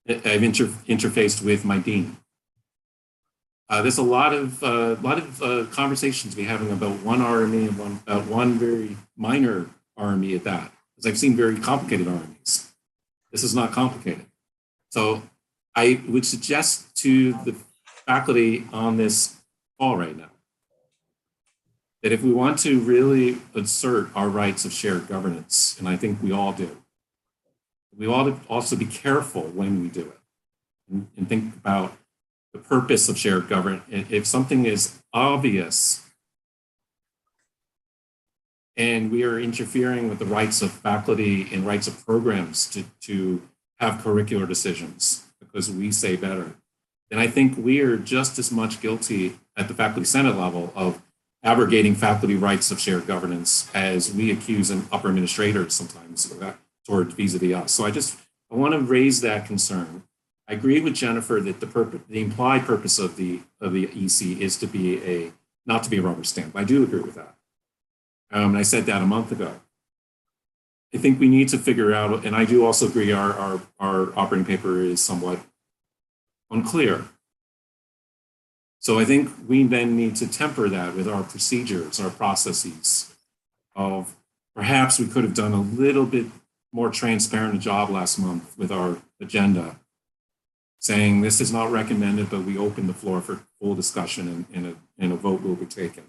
I've interfaced with my dean. There's a lot of conversations we're having about one RME and about one very minor RME at that, because I've seen very complicated RMEs. This is not complicated. So I would suggest to the faculty on this call right now that if we want to really assert our rights of shared governance, and I think we all do, we ought to also be careful when we do it and think about the purpose of shared governance. If something is obvious and we are interfering with the rights of faculty and rights of programs to have curricular decisions because we say better, then I think we are just as much guilty at the faculty senate level of abrogating faculty rights of shared governance as we accuse an upper administrators sometimes toward vis-a-vis us. So I want to raise that concern. I agree with Jennifer that the implied purpose of the EC is to be not to be a rubber stamp. I do agree with that. And I said that a month ago. I think we need to figure out, and I do also agree our operating paper is somewhat unclear. So I think we then need to temper that with our procedures, our processes of perhaps we could have done a little bit more transparent job last month with our agenda, saying this is not recommended, but we open the floor for full discussion and a vote will be taken.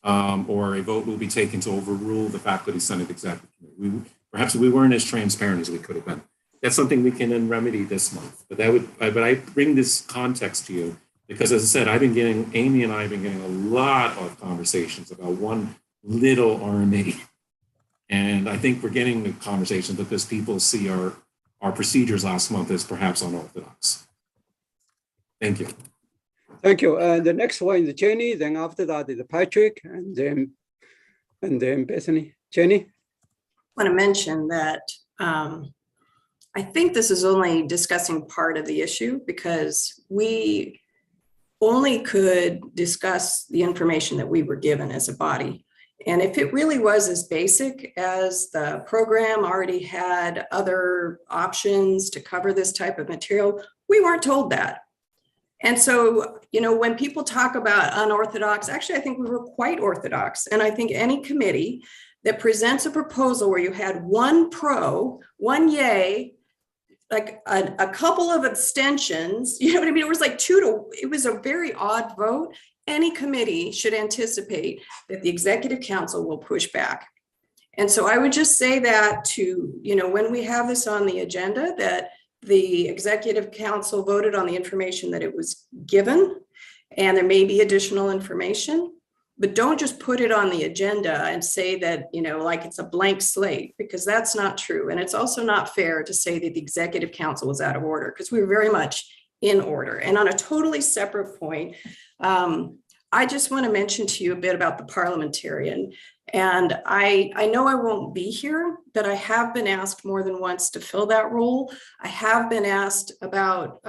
Or a vote will be taken to overrule the faculty senate executive committee. Perhaps we weren't as transparent as we could have been. That's something we can then remedy this month. But I bring this context to you because, as I said, Amy and I have been getting a lot of conversations about one little RME. And I think we're getting the conversation because people see our procedures last month as perhaps unorthodox. Thank you. Thank you. And the next one is Jenny. Then after that is Patrick, and then Bethany. Jenny. I want to mention that I think this is only discussing part of the issue because we only could discuss the information that we were given as a body. And if it really was as basic as the program already had other options to cover this type of material, we weren't told that. And so, when people talk about unorthodox, actually, I think we were quite orthodox. And I think any committee that presents a proposal where you had one pro, one yay, like a couple of abstentions, you know what I mean? It was like it was a very odd vote. Any committee should anticipate that the executive council will push back. And so I would just say that to, when we have this on the agenda, that the executive council voted on the information that it was given, and there may be additional information, but don't just put it on the agenda and say that, like it's a blank slate, because that's not true. And it's also not fair to say that the executive council was out of order, because we were very much in order. And on a totally separate point, I just want to mention to you a bit about the parliamentarian. And I know I won't be here, but I have been asked more than once to fill that role. I have been asked about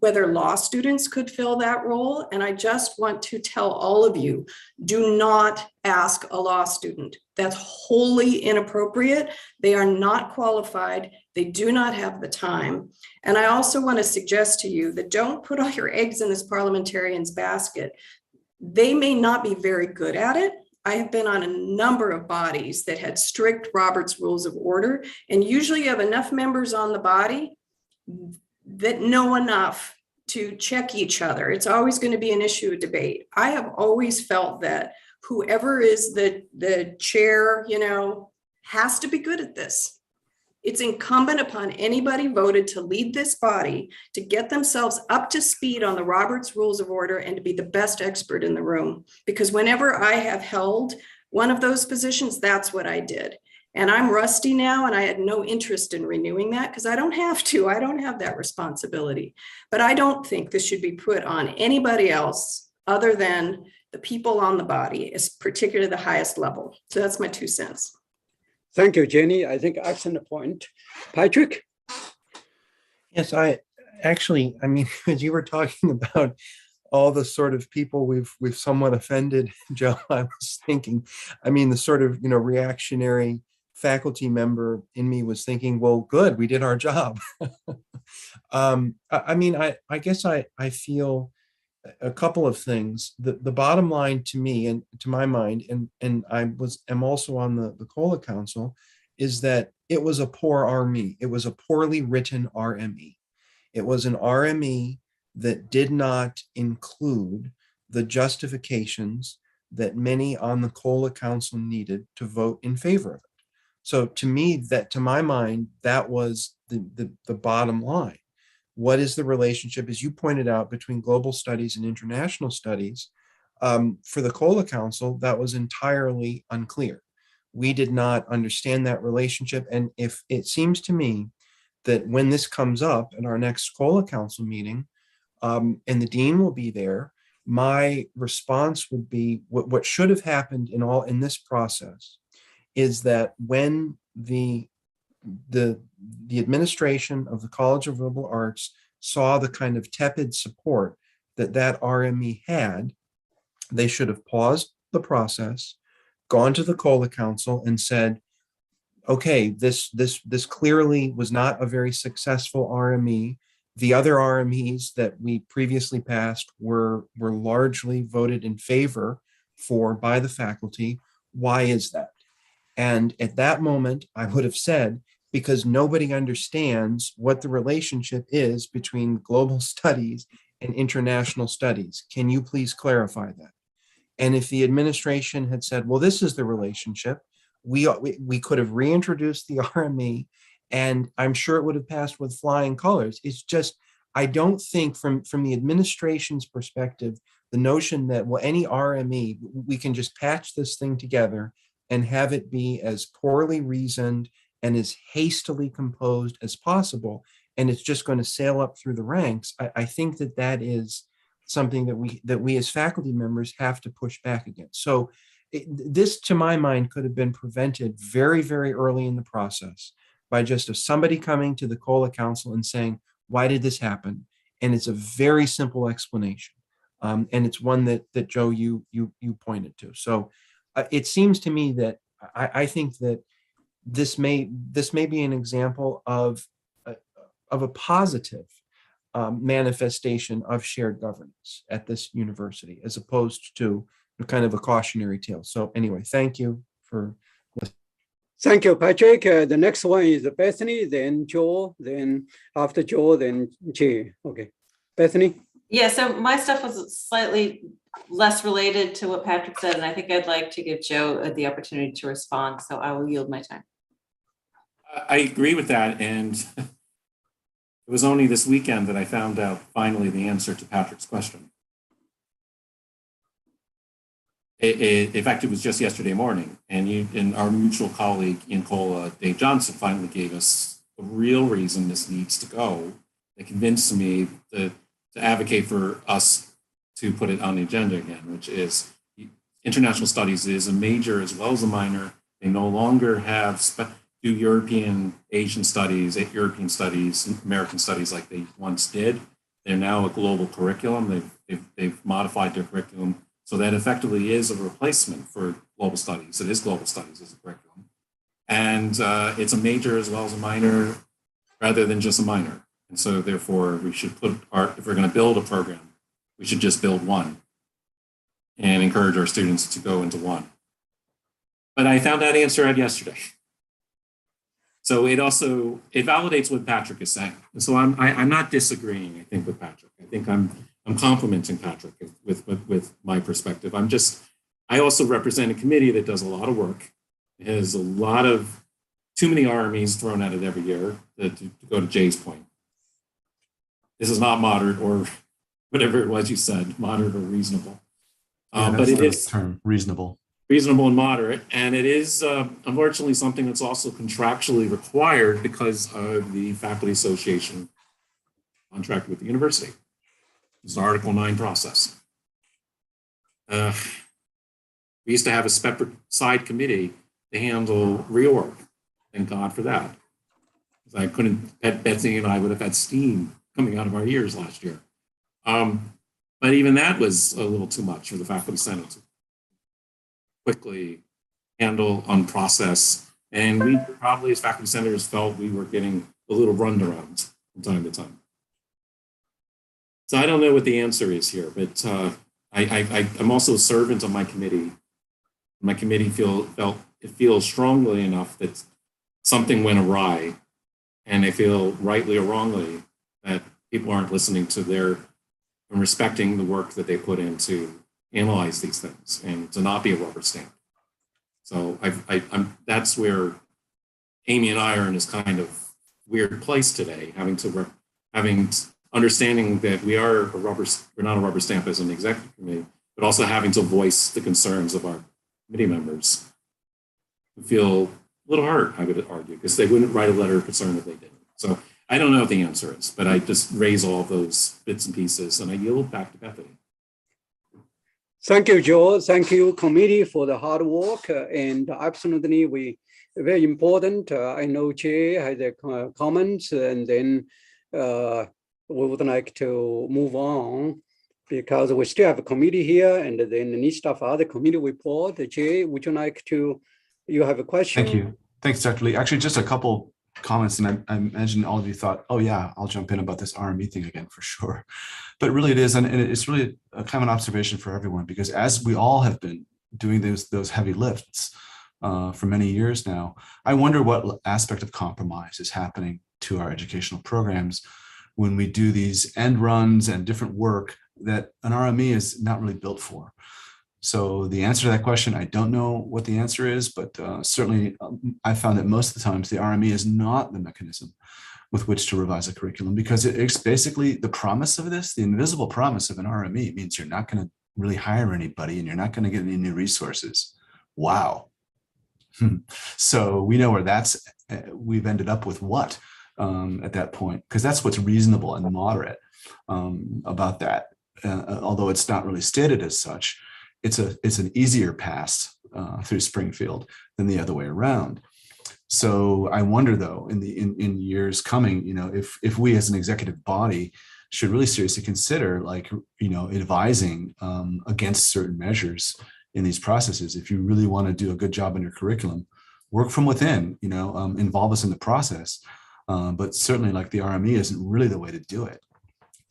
whether law students could fill that role. And I just want to tell all of you, do not ask a law student. That's wholly inappropriate. They are not qualified. They do not have the time. And I also want to suggest to you that don't put all your eggs in this parliamentarian's basket. They may not be very good at it. I have been on a number of bodies that had strict Robert's Rules of Order, and usually you have enough members on the body that know enough to check each other. It's always going to be an issue of debate. I have always felt that whoever is the chair, has to be good at this. It's incumbent upon anybody voted to lead this body to get themselves up to speed on the Robert's Rules of Order and to be the best expert in the room. Because whenever I have held one of those positions, that's what I did. And I'm rusty now, and I had no interest in renewing that because I don't have to. I don't have that responsibility. But I don't think this should be put on anybody else other than the people on the body, particularly the highest level. So that's my 2 cents. Thank you, Jenny. I think excellent point. Patrick? Yes, as you were talking about all the sort of people we've somewhat offended, Joe, I was thinking, the sort of, reactionary faculty member in me was thinking, well, good, we did our job. I guess I feel a couple of things. The bottom line to me and to my mind, and am also on the COLA Council, is that it was a poor RME. It was a poorly written RME. It was an RME that did not include the justifications that many on the COLA Council needed to vote in favor of it. So to me, to my mind, that was the bottom line. what is the relationship, as you pointed out, between global studies and international studies. For the COLA Council, that was entirely unclear. We did not understand that relationship. And if it seems to me that when this comes up in our next COLA Council meeting, and the dean will be there, my response would be what should have happened in this process is that when the administration of the College of Liberal Arts saw the kind of tepid support that RME had, they should have paused the process, gone to the COLA Council and said, okay, this clearly was not a very successful RME. The other RMEs that we previously passed were largely voted in favor by the faculty. Why is that? And at that moment, I would have said, because nobody understands what the relationship is between global studies and international studies. Can you please clarify that? And if the administration had said, well, this is the relationship, we could have reintroduced the RME, and I'm sure it would have passed with flying colors. It's just, I don't think from the administration's perspective, the notion that, well, any RME, we can just patch this thing together and have it be as poorly reasoned and as hastily composed as possible, and it's just going to sail up through the ranks. I think that is something that we as faculty members have to push back against. So this, to my mind, could have been prevented very, very early in the process by just somebody coming to the COLA Council and saying, why did this happen? And it's a very simple explanation. And it's one that Joe, you pointed to. So it seems to me that I think that this may be an example of a positive manifestation of shared governance at this university, as opposed to kind of a cautionary tale. So anyway, thank you for listening. Thank you, Patrick. The next one is Bethany, then Joe, then after Joe, then Jay. Okay, Bethany. Yeah, so my stuff was slightly less related to what Patrick said, and I think I'd like to give Joe the opportunity to respond, so I will yield my time. I agree with that, and it was only this weekend that I found out finally the answer to Patrick's question. In fact, it was just yesterday morning, and our mutual colleague in COLA, Dave Johnson, finally gave us the real reason this needs to go. They convinced me to advocate for us to put it on the agenda again, which is international studies is a major as well as a minor. They no longer do European, Asian studies, European studies, American studies like they once did. They're now a global curriculum. They've modified their curriculum. So that effectively is a replacement for global studies. It is global studies as a curriculum. And it's a major as well as a minor rather than just a minor. And so therefore we should if we're going to build a program, we should just build one and encourage our students to go into one. But I found that answer out yesterday. So it validates what Patrick is saying. And so I'm not disagreeing, I think, with Patrick. I think I'm complimenting Patrick with my perspective. I also represent a committee that does a lot of work. It has too many RMEs thrown at it every year, to go to Jay's point. This is not moderate or whatever it was you said, moderate or reasonable. But it is term reasonable. Reasonable and moderate. And it is unfortunately something that's also contractually required because of the Faculty Association contract with the university. It's an Article 9 process. We used to have a separate side committee to handle reorg. Thank God for that. Betsy and I would have had steam coming out of our ears last year. But even that was a little too much for the Faculty Senate to quickly handle, unprocess. And we probably, as faculty senators, felt we were getting a little runaround from time to time. So I don't know what the answer is here, but I'm also a servant on my committee. My committee feels strongly enough that something went awry, and they feel rightly or wrongly that people aren't listening to and respecting the work that they put in to analyze these things and to not be a rubber stamp. So that's where Amy and I are in this kind of weird place today, having understanding that we're not a rubber stamp as an executive committee, but also having to voice the concerns of our committee members who feel a little hurt, I would argue, because they wouldn't write a letter of concern if they didn't. So I don't know what the answer is, but I just raise all of those bits and pieces and I yield back to Bethany. Thank you, Joe. Thank you, committee, for the hard work. And absolutely, very important. I know Jay had the comments, and then we would like to move on because we still have a committee here, and then the next stuff other committee report. Jay, would you like to? You have a question? Thank you. Thanks, Dr. Lee. Actually, just a couple comments, and I imagine all of you thought, oh yeah, I'll jump in about this RME thing again for sure. But really it is, and it's really a kind of an observation for everyone, because as we all have been doing those heavy lifts for many years now, I wonder what aspect of compromise is happening to our educational programs when we do these end runs and different work that an RME is not really built for. So the answer to that question, I don't know what the answer is, but certainly I found that most of the times the RME is not the mechanism with which to revise a curriculum, because it's basically the promise of this, the invisible promise of an RME means you're not going to really hire anybody and you're not going to get any new resources. Wow. So we know where we've ended up with what at that point, because that's what's reasonable and moderate about that. Although it's not really stated as such, it's an easier pass through Springfield than the other way around. So I wonder, though, in years coming, if we as an executive body should really seriously consider, advising against certain measures in these processes. If you really want to do a good job in your curriculum, work from within, involve us in the process. But certainly, like, the RME isn't really the way to do it.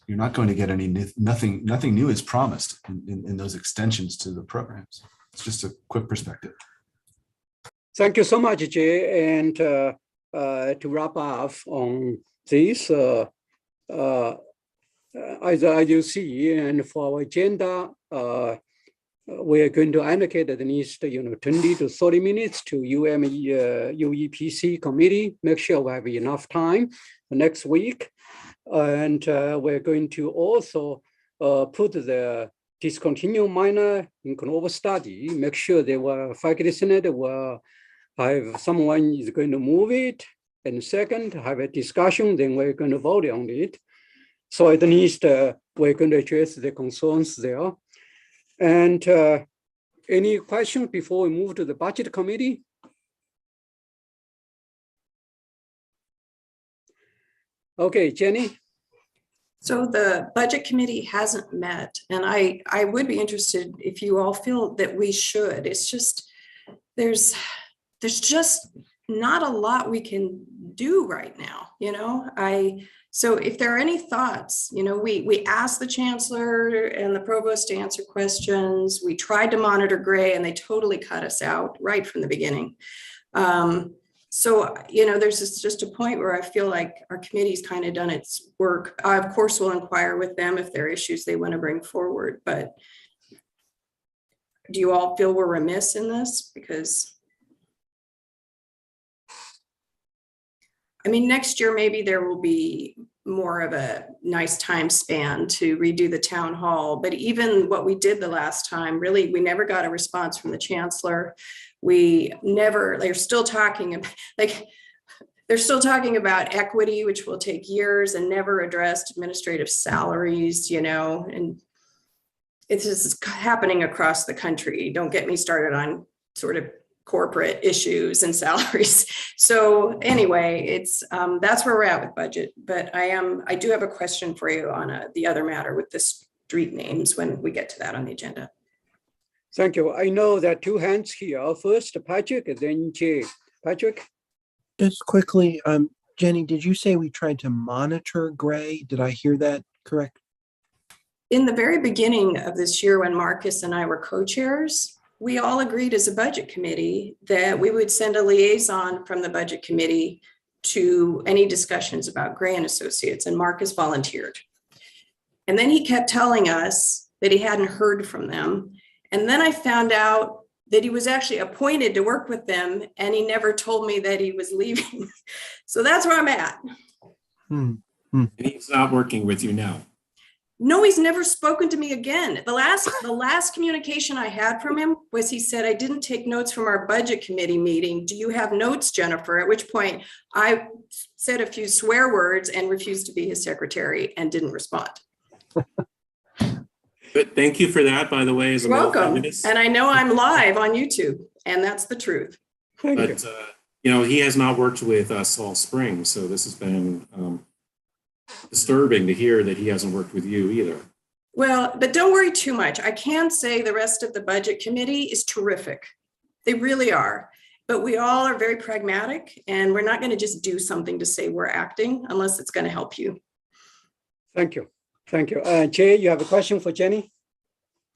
You're not going to get nothing new is promised in those extensions to the programs. It's just a quick perspective. Thank you so much, Jay. And to wrap up on this, as you see, and for our agenda, we are going to allocate at least 20 to 30 minutes to UEPC committee. Make sure we have enough time for next week. And we're going to also put the discontinued minor in Canova study, make sure they were faculty senate will have someone is going to move it. And second, have a discussion, then we're going to vote on it. So at least we're going to address the concerns there. And any questions before we move to the budget committee? Okay, Jenny. So the budget committee hasn't met, and I would be interested if you all feel that we should. It's just, there's just not a lot we can do right now, so if there are any thoughts, we asked the chancellor and the provost to answer questions. We tried to monitor Gray and they totally cut us out right from the beginning. So, there's just a point where I feel like our committee's kind of done its work. I, of course, will inquire with them if there are issues they want to bring forward, but do you all feel we're remiss in this? Because next year, maybe there will be more of a nice time span to redo the town hall. But even what we did the last time, really, we never got a response from the chancellor. They're still talking about equity, which will take years, and never addressed administrative salaries, and it's just happening across the country. Don't get me started on sort of corporate issues and salaries. So anyway, it's that's where we're at with budget. But I do have a question for you on the other matter with the street names when we get to that on the agenda. Thank you. I know there are two hands here. First, Patrick, and then Jay. Patrick? Just quickly, Jenny, did you say we tried to monitor Gray? Did I hear that correct? In the very beginning of this year, when Marcus and I were co-chairs, we all agreed as a budget committee that we would send a liaison from the budget committee to any discussions about Gray and Associates, and Marcus volunteered. And then he kept telling us that he hadn't heard from them. And then I found out that he was actually appointed to work with them, and he never told me that he was leaving. So that's where I'm at. And he's not working with you now. No, he's never spoken to me again. The last communication I had from him was he said, I didn't take notes from our budget committee meeting. Do you have notes, Jennifer? At which point I said a few swear words and refused to be his secretary and didn't respond. But thank you for that, by the way. As a You're welcome. feminist. And I know I'm live on YouTube, and that's the truth. Thank you. But, he has not worked with Salt Springs, so this has been disturbing to hear that he hasn't worked with you either. Well, but don't worry too much. I can say the rest of the budget committee is terrific. They really are. But we all are very pragmatic, and we're not going to just do something to say we're acting unless it's going to help you. Thank you. Thank you. Jay, you have a question for Jenny?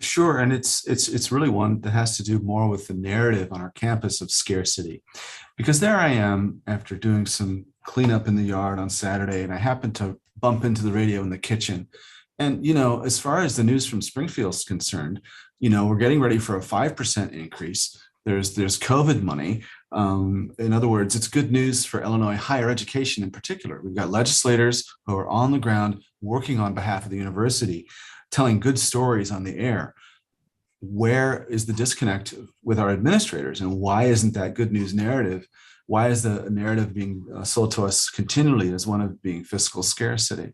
Sure, and it's really one that has to do more with the narrative on our campus of scarcity. Because there I am after doing some cleanup in the yard on Saturday, and I happened to bump into the radio in the kitchen. And, as far as the news from Springfield is concerned, we're getting ready for a 5% increase. There's COVID money. In other words, it's good news for Illinois higher education in particular. We've got legislators who are on the ground working on behalf of the university, telling good stories on the air. Where is the disconnect with our administrators, and why isn't that good news narrative? Why is the narrative being sold to us continually as one of being fiscal scarcity?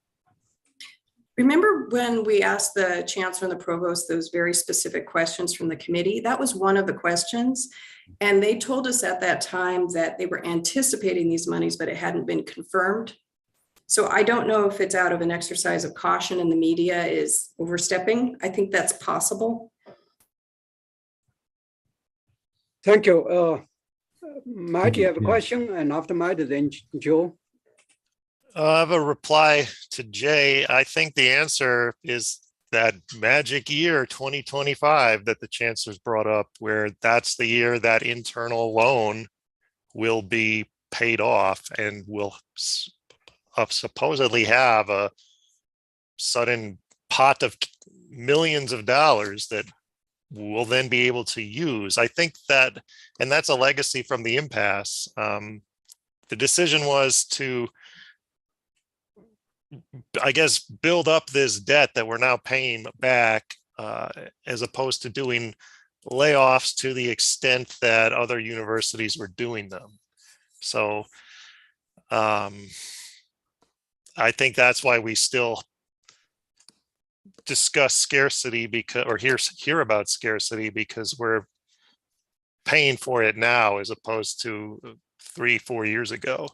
Remember when we asked the chancellor and the provost those very specific questions from the committee? That was one of the questions. And they told us at that time that they were anticipating these monies, but it hadn't been confirmed. So I don't know if it's out of an exercise of caution and the media is overstepping. I think that's possible. Thank you. Mike, you have a question? And after Mike, then Joe. I have a reply to Jay. I think the answer is that magic year 2025 that the chancellor's brought up, where that's the year that internal loan will be paid off and will supposedly have a sudden pot of millions of dollars that we'll then be able to use. I think that, and that's a legacy from the impasse. The decision was to, I guess, build up this debt that we're now paying back, as opposed to doing layoffs to the extent that other universities were doing them. So I think that's why we still discuss scarcity, because, or hear about scarcity, because we're paying for it now as opposed to 3-4 years ago.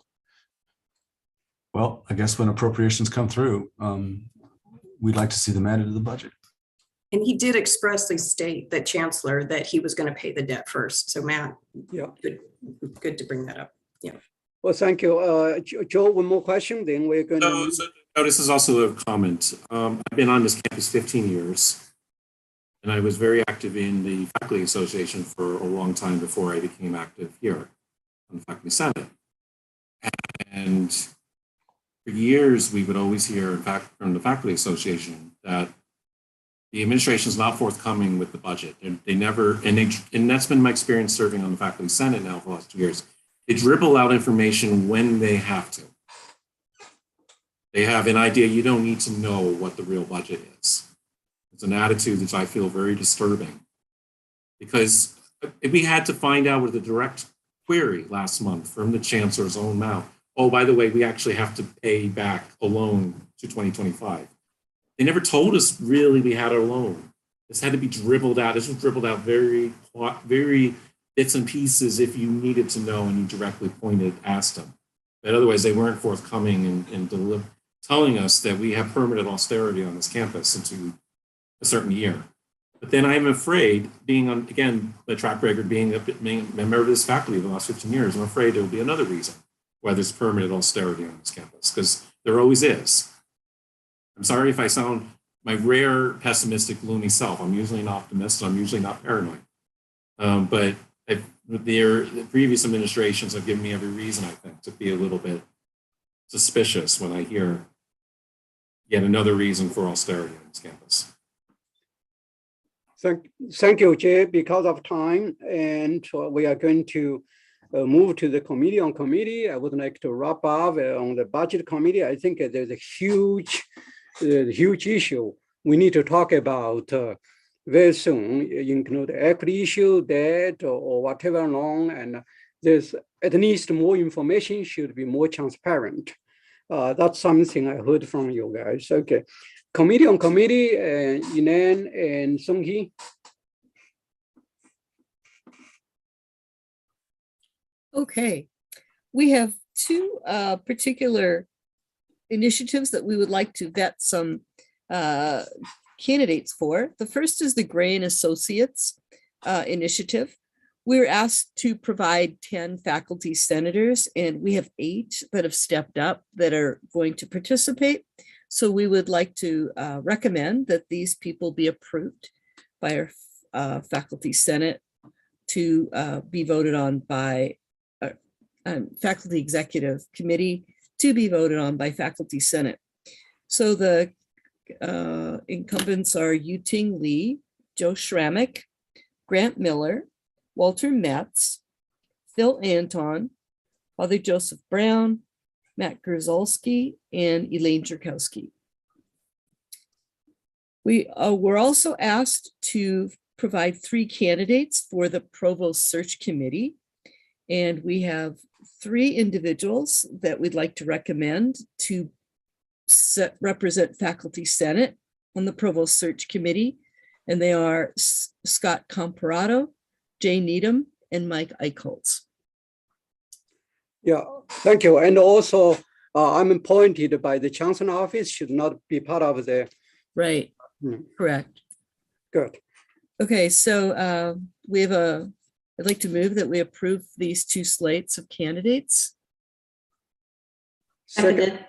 Well, I guess when appropriations come through, we'd like to see them added to the budget. And he did expressly state, that chancellor, that he was going to pay the debt first. So Matt, Yeah. good to bring that up. Yeah. Well, thank you. Joe, one more question, then we're going to. So this is also a comment. I've been on this campus 15 years, and I was very active in the faculty association for a long time before I became active here on the faculty senate. And for years, we would always hear, in fact, from the faculty association, that the administration is not forthcoming with the budget. And they never, and that's been my experience serving on the faculty senate now for the last 2 years. They dribble out information when they have to. They have an idea, you don't need to know what the real budget is. It's an attitude that I feel very disturbing. Because if we had to find out with a direct query last month from the chancellor's own mouth, oh, by the way, we actually have to pay back a loan to 2025. They never told us really we had a loan. This had to be dribbled out. This was dribbled out very bits and pieces if you needed to know and you directly asked them. But otherwise, they weren't forthcoming in telling us that we have permanent austerity on this campus into a certain year. But then I'm afraid, being on, again, the track record, being a member of this faculty for the last 15 years, I'm afraid there will be another reason why there's permanent austerity on this campus, because there always is. I'm sorry if I sound my rare pessimistic, gloomy self. I'm usually an optimist. I'm usually not paranoid. But the previous administrations have given me every reason, I think, to be a little bit suspicious when I hear yet another reason for austerity on this campus. Thank you, Jay. Because of time, and we are going to move to the committee on committee. I would like to wrap up on the budget committee. I think there's a huge issue we need to talk about very soon, include equity issue, debt, or whatever along. And there's at least more information should be more transparent. That's something I heard from you guys. Okay. Committee on committee, Inan and Sung-Hee. Okay, we have two particular initiatives that we would like to vet some candidates for. The first is the Gray and Associates initiative. We're asked to provide 10 faculty senators, and we have 8 that have stepped up that are going to participate. So we would like to recommend that these people be approved by our faculty senate to be voted on by faculty executive committee to be voted on by faculty senate. So the incumbents are Yu-Ting Lee, Joe Schrammick, Grant Miller, Walter Metz, Phil Anton, Father Joseph Brown, Matt Grzelski, and Elaine Jerkowski. We were also asked to provide 3 candidates for the Provost Search Committee. And we have 3 individuals that we'd like to recommend to represent Faculty Senate on the Provost Search Committee. And they are Scott Comparato, Jay Needham, and Mike Eichholz. Yeah, thank you. And also, I'm appointed by the Chancellor office, should not be part of the. Right, correct. Good. Okay, so we have I'd like to move that we approve these 2 slates of candidates. Second.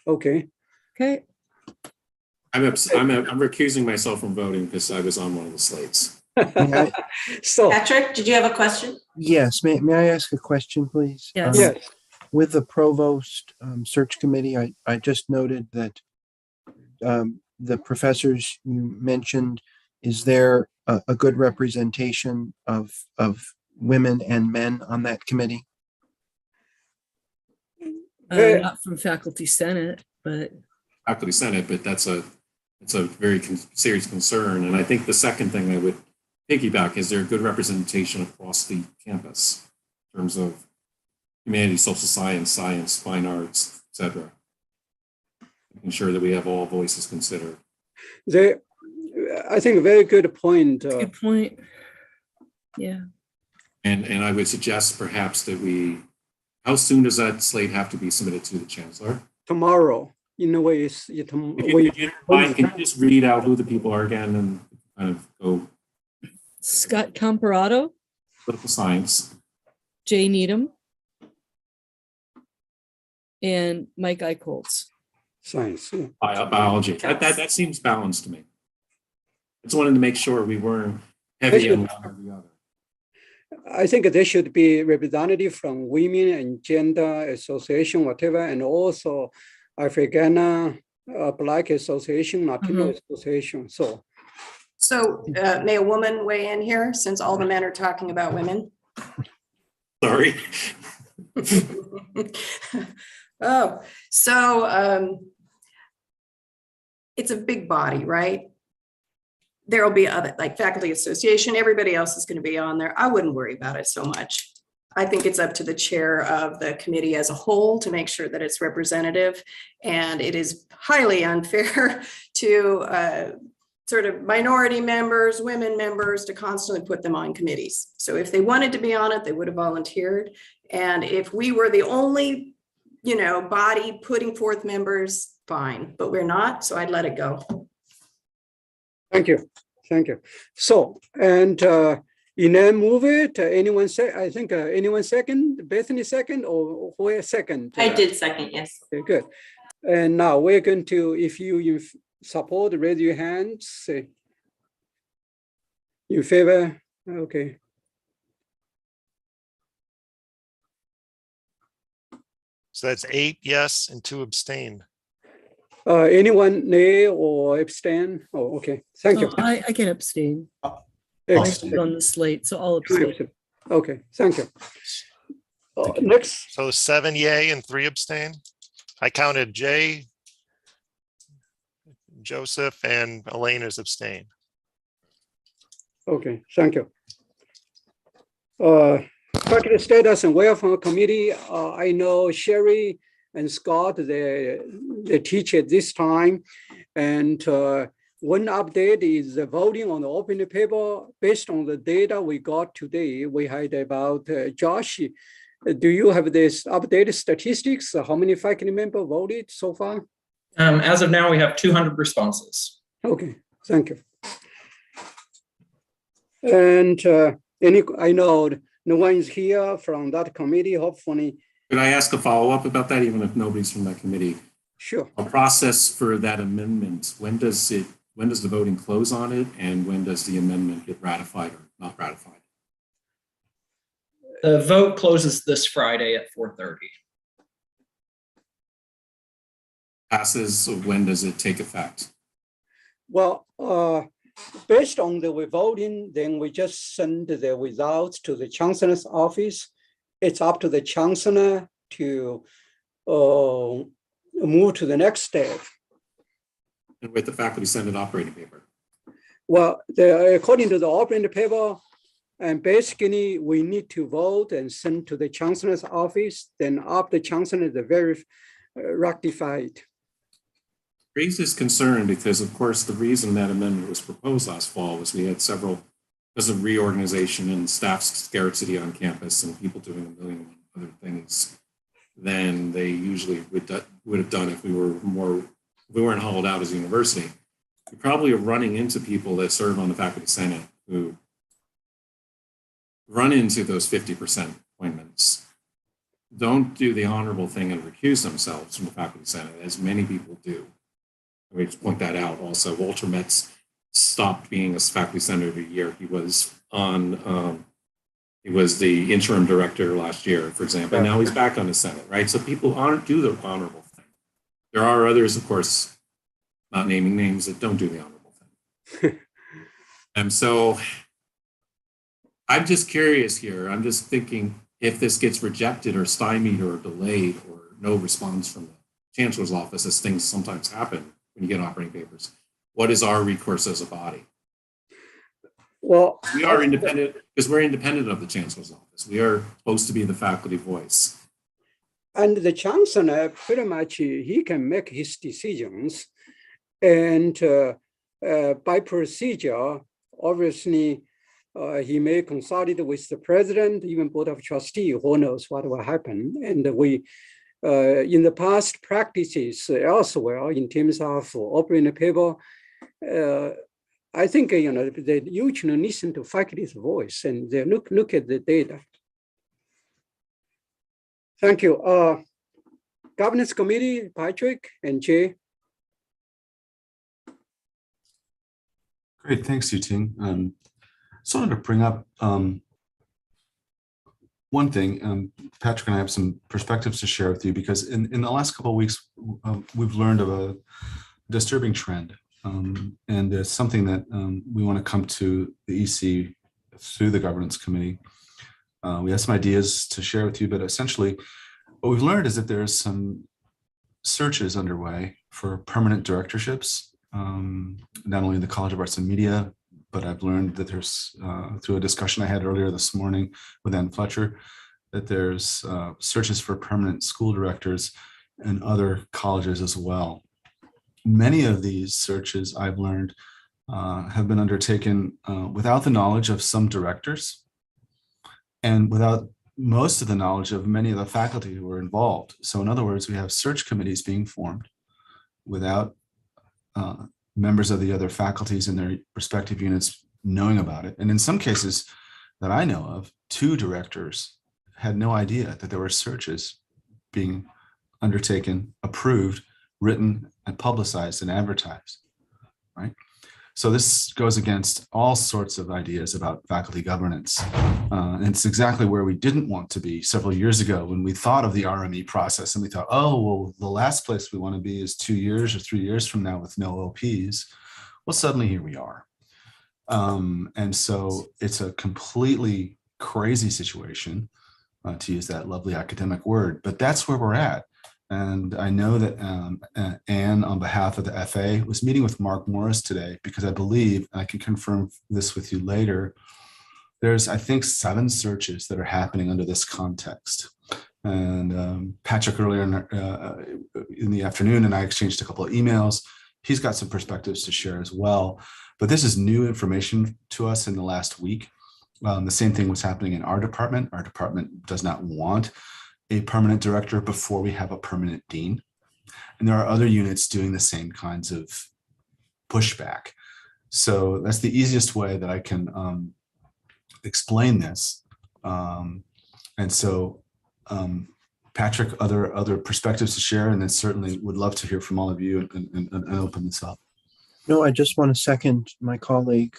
Okay. Okay, I'm recusing myself from voting because I was on one of the slates. So, Patrick, did you have a question? Yes, may I ask a question, please? Yes. yes, With the Provost Search Committee, I just noted that the professors you mentioned, is there a good representation of women and men on that committee? not from Faculty Senate, but Faculty Senate, but it's a very serious concern. And I think the second thing I would piggyback is there a good representation across the campus in terms of humanities, social science, fine arts, etc. Making sure that we have all voices considered. I think a very good point. good point. Yeah. And I would suggest perhaps that how soon does that slate have to be submitted to the chancellor? Tomorrow, in a way, If you don't mind, can you just read out who the people are again and kind of go Scott Comparato, political science? Jay Needham, and Mike Eichholz. Science. Yeah. Biology. That seems balanced to me. I just wanted to make sure we weren't heavy on one or the other. I think there should be representative from women and gender association, whatever, and also Africana Black Association, Latino Association. So may a woman weigh in here since all the men are talking about women? Sorry. It's a big body, right? There'll be other, like faculty association, everybody else is going to be on there. I wouldn't worry about it so much. I think it's up to the chair of the committee as a whole to make sure that it's representative. And it is highly unfair to sort of minority members, women members, to constantly put them on committees. So if they wanted to be on it, they would have volunteered. And if we were the only, body putting forth members, fine, but we're not, so I'd let it go. thank you. So, and Inan move it, anyone say, I think anyone second, Bethany second, or who is second? I did second, yes. Okay, good. And now we're going to, if you support, raise your hands, say in favor, okay. So that's 8 yes and 2 abstain. Anyone nay or abstain? Oh, okay, thank you. I can abstain. I Excellent. voted on the slate, so I'll abstain. Okay, thank you. Next, So 7 yay and 3 abstain. I counted Jay, Joseph, and Elena's abstain. okay, thank you. Faculty Status and Welfare Committee, I know Sherry and Scott, they teach at this time. And one update is the voting on the open paper. Based on the data we got today, we had about, Josh, do you have this updated statistics? How many faculty members voted so far? As of now, we have 200 responses. Okay, thank you. And I know no one is here from that committee, hopefully. Could I ask a follow-up about that, even if nobody's from that committee? Sure. A process for that amendment, when does the voting close on it, and when does the amendment get ratified or not ratified? The vote closes this Friday at 4:30. Passes, so when does it take effect? Well, based on the voting, then we just send the results to the chancellor's office. It's up to the chancellor to move to the next step. And with the faculty senate operating paper? Well, according to the operating paper, and basically we need to vote and send to the chancellor's office. Then after chancellor is ratified. Raised this concern because, of course, the reason that amendment was proposed last fall was we had several, because of reorganization and staff scarcity on campus and people doing a million other things than they usually would have done if we weren't hauled out as a university. We probably are running into people that serve on the faculty senate who run into those 50% appointments, don't do the honorable thing and recuse themselves from the faculty senate, as many people do. We just point that out. Also, Walter Metz stopped being a faculty senator a year. He was on, he was the interim director last year, for example, and now he's back on the Senate, right? So people do the honorable thing. There are others, of course, not naming names, that don't do the honorable thing. And so I'm just curious here. I'm just thinking if this gets rejected or stymied or delayed or no response from the chancellor's office, as things sometimes happen when you get operating papers, what is our recourse as a body? Well, we are independent because we're independent of the chancellor's office. We are supposed to be the faculty voice. And the chancellor, pretty much, he can make his decisions. And by procedure, obviously, he may consult with the president, even board of trustees, who knows what will happen. And we, in the past practices elsewhere, in terms of operating paper, I think they usually listen to faculty's voice and they look at the data. Thank you. Governance Committee, Patrick and Jay. Great, thanks, Yuting. Just wanted to bring up one thing. Patrick and I have some perspectives to share with you because in the last couple of weeks, we've learned of a disturbing trend. And it's something that we want to come to the EC through the Governance Committee. We have some ideas to share with you, but essentially what we've learned is that there's some searches underway for permanent directorships, not only in the College of Arts and Media, but I've learned that there's, through a discussion I had earlier this morning with Ann Fletcher, that there's searches for permanent school directors and other colleges as well. Many of these searches, I've learned, have been undertaken without the knowledge of some directors and without most of the knowledge of many of the faculty who are involved. So in other words, we have search committees being formed without members of the other faculties in their respective units knowing about it. And in some cases that I know of, 2 directors had no idea that there were searches being undertaken, approved, written, and publicized and advertised, right? So this goes against all sorts of ideas about faculty governance. And it's exactly where we didn't want to be several years ago when we thought of the RME process and we thought, oh, well, the last place we want to be is 2 years or 3 years from now with no OPs. Well, suddenly here we are. And so it's a completely crazy situation, to use that lovely academic word, but that's where we're at. And I know that Anne, on behalf of the FA, was meeting with Mark Morris today because I believe, and I can confirm this with you later, there's, I think, 7 searches that are happening under this context. And Patrick earlier in the afternoon and I exchanged a couple of emails. He's got some perspectives to share as well. But this is new information to us in the last week. The same thing was happening in our department. Our department does not want a permanent director before we have a permanent dean. And there are other units doing the same kinds of pushback. So that's the easiest way that I can explain this. And so Patrick, other perspectives to share, and then certainly would love to hear from all of you and open this up. No, I just want to second my colleague,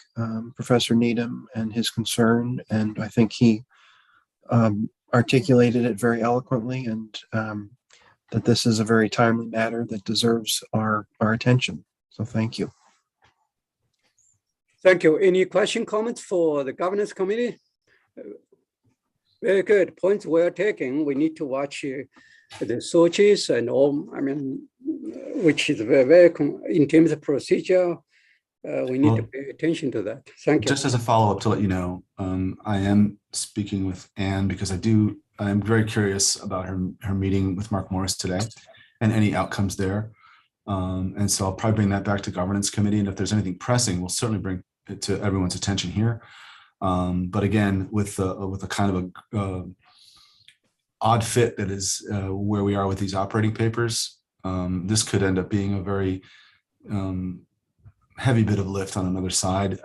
Professor Needham, and his concern. And I think he articulated it very eloquently, and that this is a very timely matter that deserves our attention. So thank you. Thank you. Any question, comments for the governance committee? Very good. Points well taken. We need to watch the searches and all, I mean, which is very in terms of procedure, we need to pay attention to that. Thank you. Just as a follow-up to let you know, I am speaking with Anne because I'm very curious about her meeting with Mark Morris today and any outcomes there. And so I'll probably bring that back to governance committee. And if there's anything pressing, we'll certainly bring it to everyone's attention here. But again, with a kind of a odd fit that is where we are with these operating papers, this could end up being a very heavy bit of lift on another side.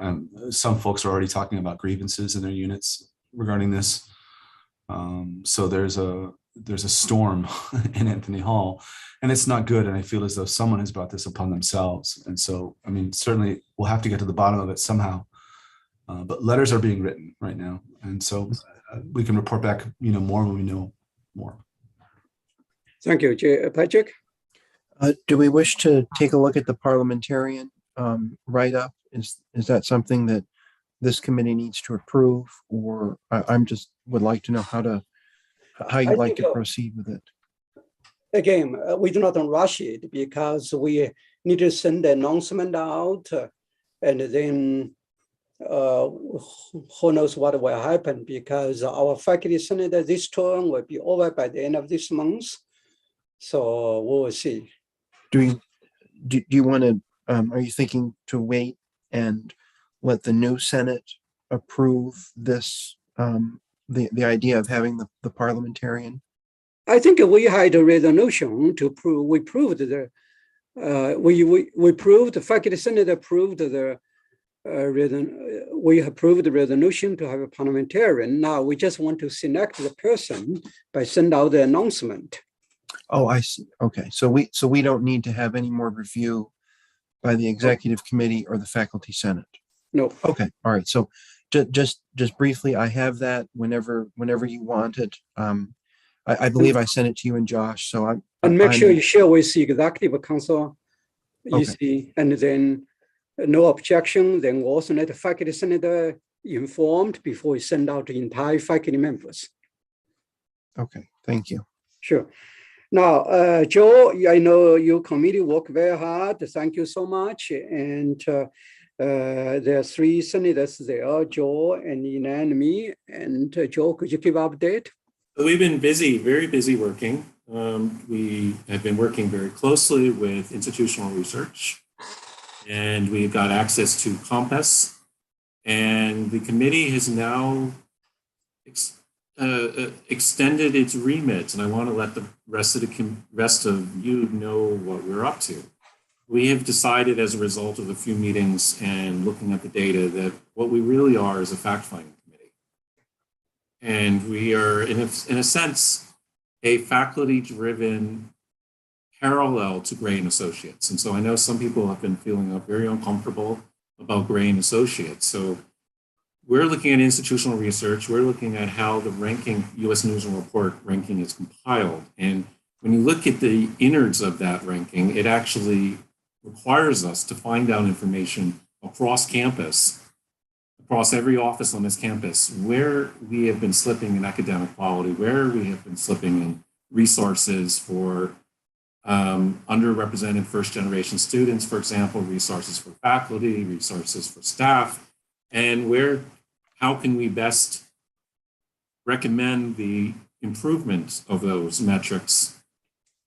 Some folks are already talking about grievances in their units regarding this. So there's a storm in Anthony Hall, and it's not good. And I feel as though someone has brought this upon themselves. And so, I mean, certainly we'll have to get to the bottom of it somehow. But letters are being written right now, and so we can report back, more when we know more. Thank you, Patrick. Do we wish to take a look at the parliamentarian write-up? Is that something that this committee needs to approve, or I'm just would like to know how you'd like to proceed with it? Again, we do not rush it because we need to send the announcement out, and then who knows what will happen, because our faculty senate this term will be over by the end of this month. So we will see. Do you want to, are you thinking to wait and let the new Senate approve this, the idea of having the parliamentarian? I think we had a resolution to prove, we proved the, we proved, the faculty senate approved the, we approved the resolution to have a parliamentarian. Now we just want to select the person by send out the announcement. Oh, I see. Okay, so we don't need to have any more review by the executive committee or the faculty senate. No. Okay, all right. So just briefly, I have that whenever you want it. I believe I sent it to you and Josh. So and make sure you share with the executive council. You see, and then no objection. Then also let the faculty senate informed before we send out the entire faculty members. Okay, thank you. Sure. Now, Joe, I know your committee worked very hard. Thank you so much. And there are 3 senators there, Joe and Ina and me. And Joe, could you give update? We've been busy, very busy working. We have been working very closely with institutional research, and we've got access to Compass. And the committee has now extended its remit, and I want to let the rest of you know what we're up to. We have decided, as a result of a few meetings and looking at the data, that what we really are is a fact-finding committee, and we are, in a sense, a faculty-driven parallel to Gray and Associates. And so I know some people have been feeling very uncomfortable about Gray and Associates. So we're looking at institutional research. We're looking at how the ranking, U.S. News and Report ranking is compiled. And when you look at the innards of that ranking, it actually requires us to find out information across campus across every office on this campus where we have been slipping in academic quality, where we have been slipping in resources for underrepresented first generation students, for example, resources for faculty, resources for staff, and how can we best recommend the improvement of those metrics,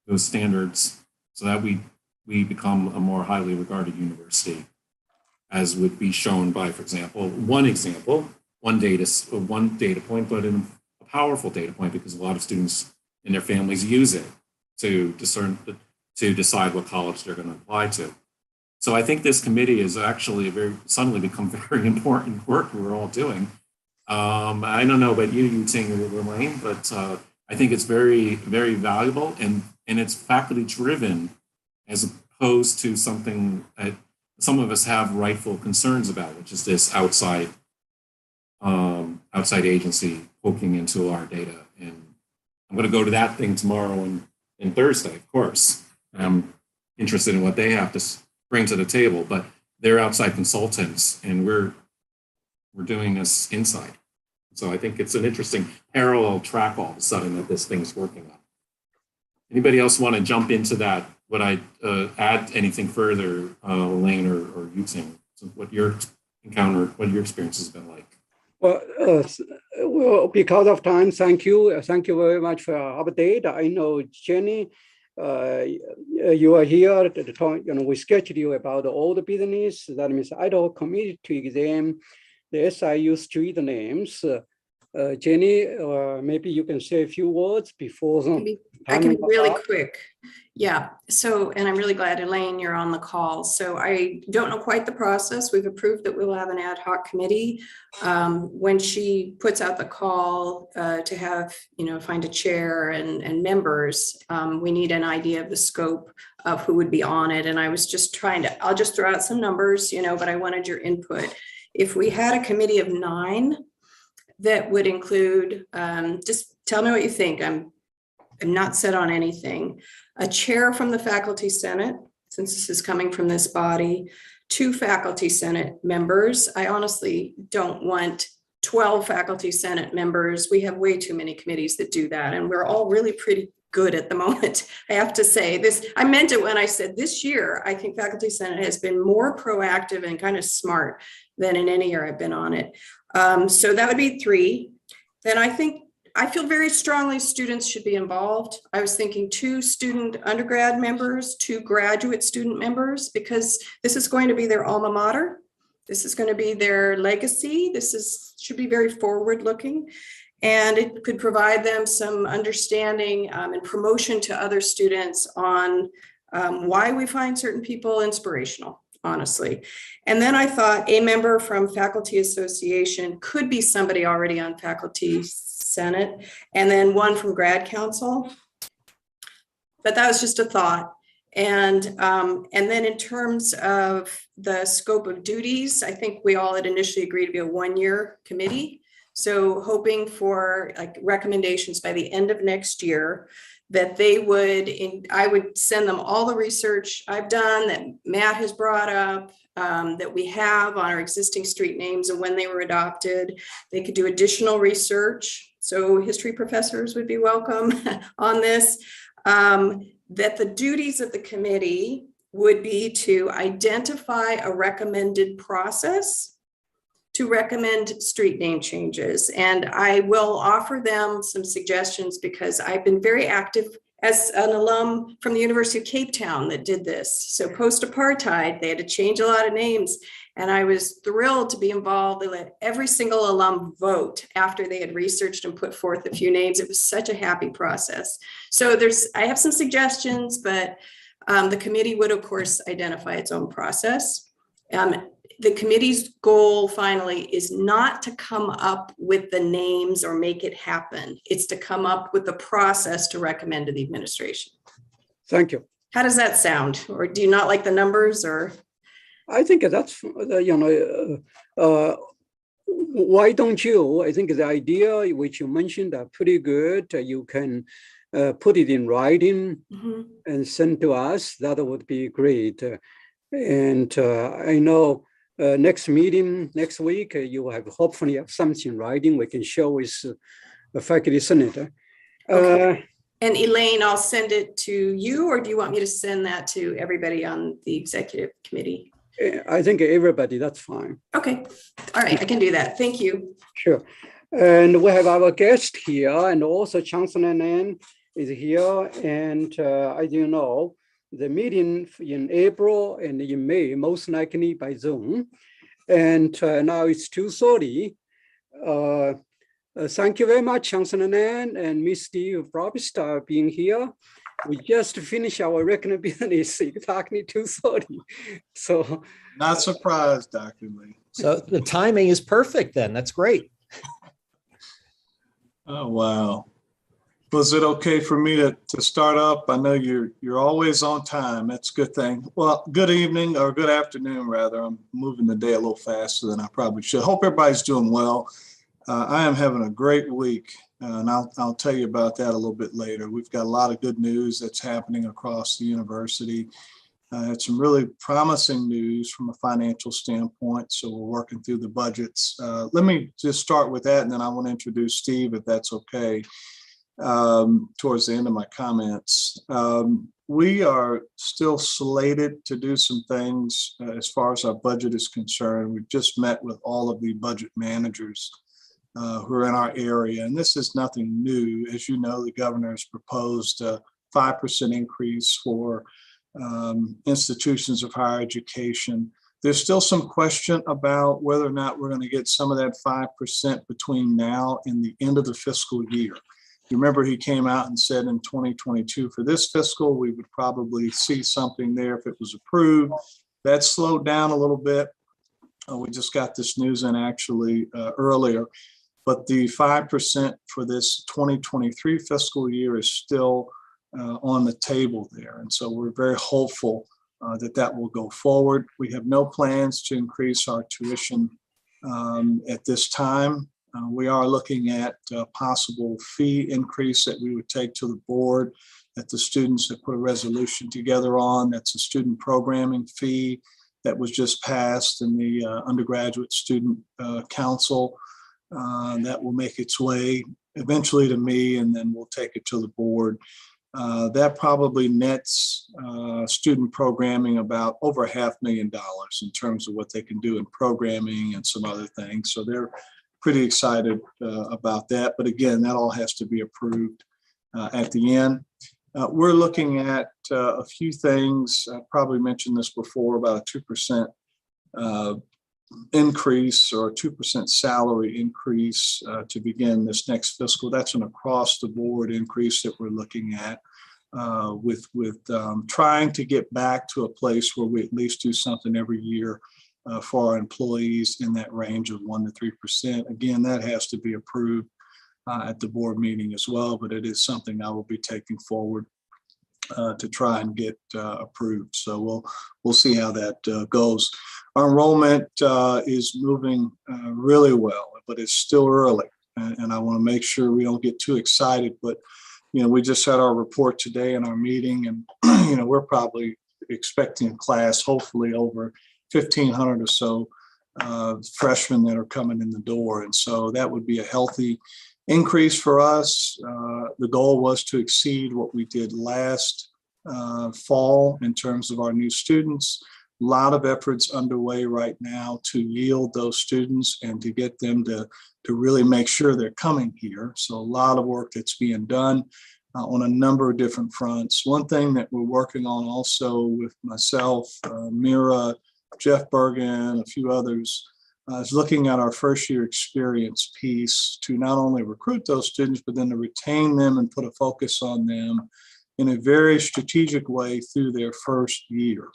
those standards, so that we become a more highly regarded university, as would be shown by, for example, one data point, but a powerful data point, because a lot of students and their families use it to decide what college they're going to apply to. So I think this committee is actually suddenly become very important work we're all doing. I don't know about you saying Elaine, but I think it's very, very valuable, and it's faculty driven, as opposed to something that some of us have rightful concerns about, which is this outside agency poking into our data. And I'm going to go to that thing tomorrow and Thursday, of course. I'm interested in what they have to bring to the table, but they're outside consultants, and we're doing this inside. So I think it's an interesting parallel track all of a sudden that this thing's working on. Anybody else want to jump into that? Would I add anything further, Elaine or Yuting? So what your experience has been like? Well, because of time, thank you very much for your update. I know, Jenny, you are here to talk. We scheduled you about all the business. That means I don't commit to exam the SIU street names. Jenny, maybe you can say a few words before. I can be really quick. Yeah. So, and I'm really glad, Elaine, you're on the call. So I don't know quite the process. We've approved that we'll have an ad hoc committee. When she puts out the call to have, find a chair and members, we need an idea of the scope of who would be on it. And I was just I'll just throw out some numbers, but I wanted your input. If we had a committee of 9, that would include, just tell me what you think. I'm not set on anything. A chair from the Faculty Senate, since this is coming from this body, 2 Faculty Senate members. I honestly don't want 12 Faculty Senate members. We have way too many committees that do that, and we're all really pretty good at the moment. I have to say this, I meant it when I said this year, I think Faculty Senate has been more proactive and kind of smart than in any year I've been on it. So that would be 3. Then I feel very strongly students should be involved. I was thinking 2 student undergrad members, 2 graduate student members, because this is going to be their alma mater. This is going to be their legacy. Should be very forward looking, and it could provide them some understanding and promotion to other students on why we find certain people inspirational, honestly. And then I thought a member from Faculty Association could be somebody already on Faculty Senate, and then 1 from Grad Council. But that was just a thought. And then in terms of the scope of duties, I think we all had initially agreed to be a 1-year committee. So hoping for like recommendations by the end of next year, that I would send them all the research I've done, that Matt has brought up, that we have on our existing street names and when they were adopted. They could do additional research. So history professors would be welcome on this. That the duties of the committee would be to identify a recommended process to recommend street name changes. And I will offer them some suggestions because I've been very active as an alum from the University of Cape Town that did this. So post-apartheid, they had to change a lot of names. And I was thrilled to be involved. They let every single alum vote after they had researched and put forth a few names. It was such a happy process. So I have some suggestions, but the committee would, of course, identify its own process. The committee's goal finally is not to come up with the names or make it happen. It's to come up with the process to recommend to the administration. Thank you. How does that sound? Or do you not like the numbers, or? I think that's, why don't you? I think the idea which you mentioned are pretty good. You can put it in writing and send to us. That would be great. And I know next meeting next week, you will have hopefully have something in writing we can show with the faculty senator. Okay. And Elaine, I'll send it to you, or do you want me to send that to everybody on the executive committee? I think everybody, that's fine. Okay, all right, I can do that. Thank you. Sure. And we have our guest here, and also Chancellor Nan is here. And as you know, the meeting in April and in May, most likely by Zoom. And now it's 2:30. Thank you very much, Chancellor Nan and Ms. Steve Probst being here. We just finished our regular business exactly 2:30. So Not surprised, Dr. Lee. So the timing is perfect then. That's great. Oh, wow. Was it okay for me to start up? I know you're always on time. That's a good thing. Well, good evening or good afternoon, rather. I'm moving the day a little faster than I probably should. Hope everybody's doing well. I am having a great week, and I'll tell you about that a little bit later. We've got a lot of good news that's happening across the university. Had some really promising news from a financial standpoint, so we're working through the budgets. Let me just start with that, and then I want to introduce Steve, if that's okay, towards the end of my comments. We are still slated to do some things as far as our budget is concerned. We've just met with all of the budget managers who are in our area, and this is nothing new. As you know, the governor has proposed a 5% increase for institutions of higher education. There's still some question about whether or not we're going to get some of that 5% between now and the end of the fiscal year. You remember he came out and said in 2022 for this fiscal, we would probably see something there if it was approved. That slowed down a little bit. We just got this news in actually earlier, but the 5% for this 2023 fiscal year is still on the table there. And so we're very hopeful that will go forward. We have no plans to increase our tuition at this time. We are looking at a possible fee increase that we would take to the board that the students have put a resolution together on. That's a student programming fee that was just passed in the undergraduate student council. That will make its way eventually to me, and then we'll take it to the board. That probably nets student programming about over $500,000 in terms of what they can do in programming and some other things. So they're pretty excited about that. But again, that all has to be approved at the end. We're looking at a few things. I probably mentioned this before, about a 2% increase or a 2% salary increase to begin this next fiscal. That's an across the board increase that we're looking at with trying to get back to a place where we at least do something every year for our employees in that range of 1% to 3%. Again, that has to be approved at the board meeting as well, but it is something I will be taking forward to try and get approved. So we'll see how that goes. Our enrollment is moving really well, but it's still early, and I want to make sure we don't get too excited. But we just had our report today in our meeting, and we're probably expecting a class, hopefully over 1,500 or so freshmen that are coming in the door, and so that would be a healthy increase for us. The goal was to exceed what we did last fall in terms of our new students. A lot of efforts underway right now to yield those students and to get them to really make sure they're coming here. So a lot of work that's being done on a number of different fronts. One thing that we're working on also with myself, Mira, Jeff Bergen, a few others, is looking at our first year experience piece to not only recruit those students, but then to retain them and put a focus on them in a very strategic way through their first year.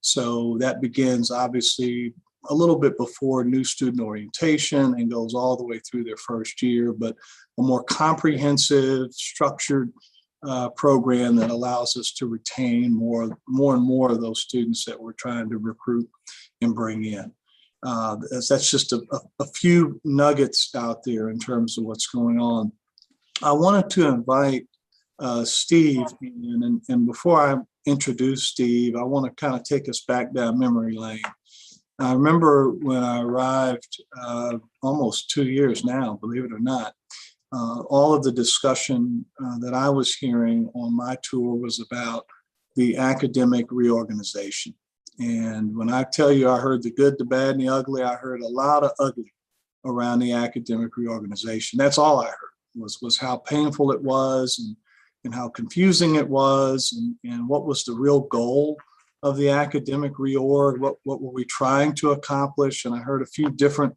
So that begins obviously a little bit before new student orientation and goes all the way through their first year, but a more comprehensive, structured program that allows us to retain more and more of those students that we're trying to recruit and bring in. That's just a few nuggets out there in terms of what's going on. I wanted to invite Steve in, and before I introduce Steve, I want to kind of take us back down memory lane. I remember when I arrived almost 2 years now, believe it or not, all of the discussion that I was hearing on my tour was about the academic reorganization. And when I tell you I heard the good, the bad, and the ugly, I heard a lot of ugly around the academic reorganization. That's all I heard was how painful it was and how confusing it was and what was the real goal of the academic reorg, what were we trying to accomplish? And I heard a few different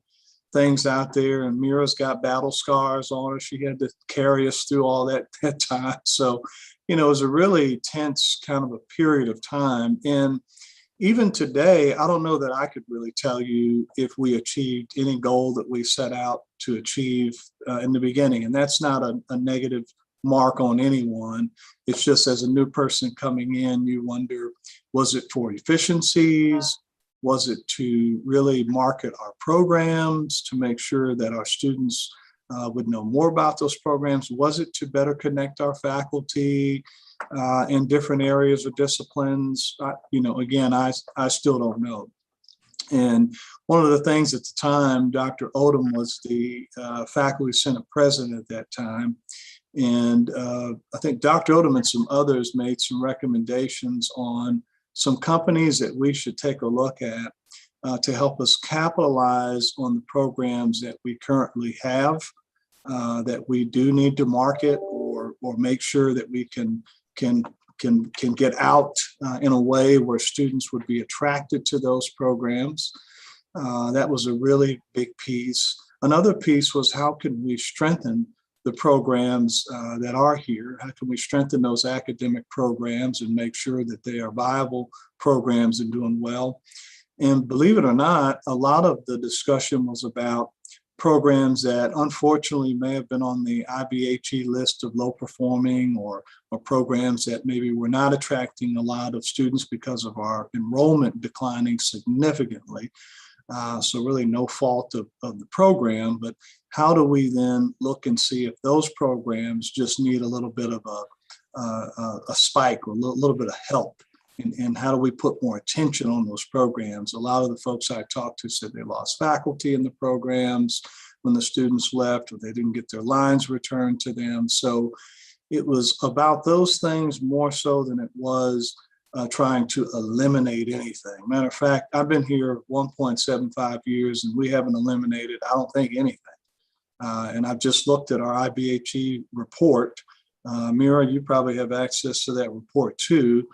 things out there, and Mira's got battle scars on her. She had to carry us through all that time. So, it was a really tense kind of a period of time. And even today, I don't know that I could really tell you if we achieved any goal that we set out to achieve in the beginning. And that's not a negative mark on anyone. It's just as a new person coming in, you wonder, was it for efficiencies? Was it to really market our programs to make sure that our students would know more about those programs? Was it to better connect our faculty in different areas or disciplines? Again, I still don't know. And one of the things at the time, Dr. Odom was the Faculty Senate president at that time. And I think Dr. Odom and some others made some recommendations on some companies that we should take a look at to help us capitalize on the programs that we currently have, that we do need to market or make sure that we can get out in a way where students would be attracted to those programs. That was a really big piece. Another piece was how can we strengthen the programs that are here? How can we strengthen those academic programs and make sure that they are viable programs and doing well? And believe it or not, a lot of the discussion was about programs that unfortunately may have been on the IBHE list of low performing or programs that maybe were not attracting a lot of students because of our enrollment declining significantly. So really no fault of the program, but how do we then look and see if those programs just need a little bit of a spike or a little bit of help? And how do we put more attention on those programs? A lot of the folks I talked to said they lost faculty in the programs when the students left, or they didn't get their lines returned to them. So it was about those things more so than it was trying to eliminate anything. Matter of fact, I've been here 1.75 years and we haven't eliminated, I don't think, anything. And I've just looked at our IBHE report. Mira, you probably have access to that report too,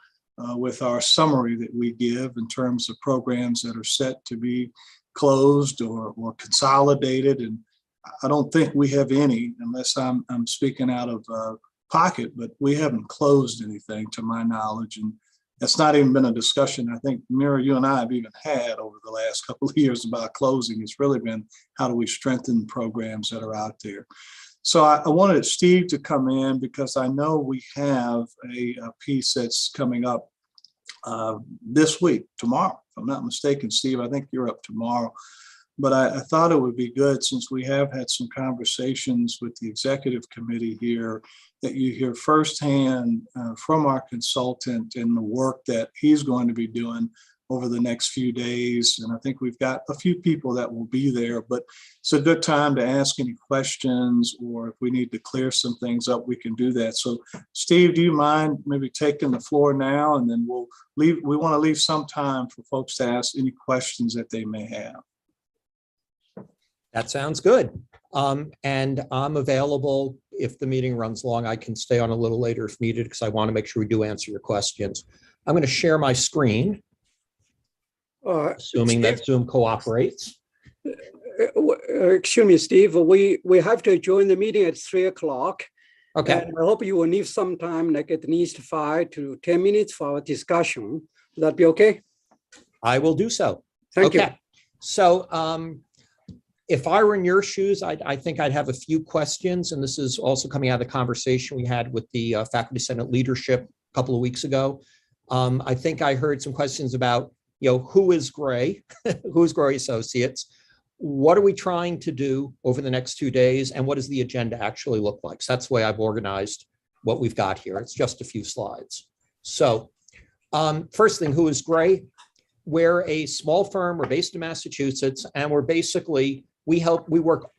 with our summary that we give in terms of programs that are set to be closed or consolidated. And I don't think we have any, unless I'm speaking out of pocket, but we haven't closed anything to my knowledge. And that's not even been a discussion I think, Mira, you and I have even had over the last couple of years about closing. It's really been how do we strengthen programs that are out there. So I wanted Steve to come in because I know we have a piece that's coming up this week, tomorrow, if I'm not mistaken. Steve, I think you're up tomorrow. But I thought it would be good, since we have had some conversations with the executive committee here, that you hear firsthand from our consultant and the work that he's going to be doing over the next few days. And I think we've got a few people that will be there, but it's a good time to ask any questions, or if we need to clear some things up, we can do that. So Steve, do you mind maybe taking the floor now, and then we want to leave some time for folks to ask any questions that they may have. That sounds good. And I'm available if the meeting runs long. I can stay on a little later if needed, because I want to make sure we do answer your questions. I'm going to share my screen, assuming that Zoom cooperates. Excuse me, Steve, we have to join the meeting at 3 o'clock. Okay. And I hope you will leave some time, like at least 5 to 10 minutes for our discussion. Would that be okay? I will do so. Thank you. So if I were in your shoes, I think I'd have a few questions. And this is also coming out of the conversation we had with the Faculty Senate leadership a couple of weeks ago. I think I heard some questions about, who is Gray? Who is Gray Associates? What are we trying to do over the next 2 days? And what does the agenda actually look like? So that's the way I've organized what we've got here. It's just a few slides. So first thing, who is Gray? we're a small firm. We're based in Massachusetts, and we work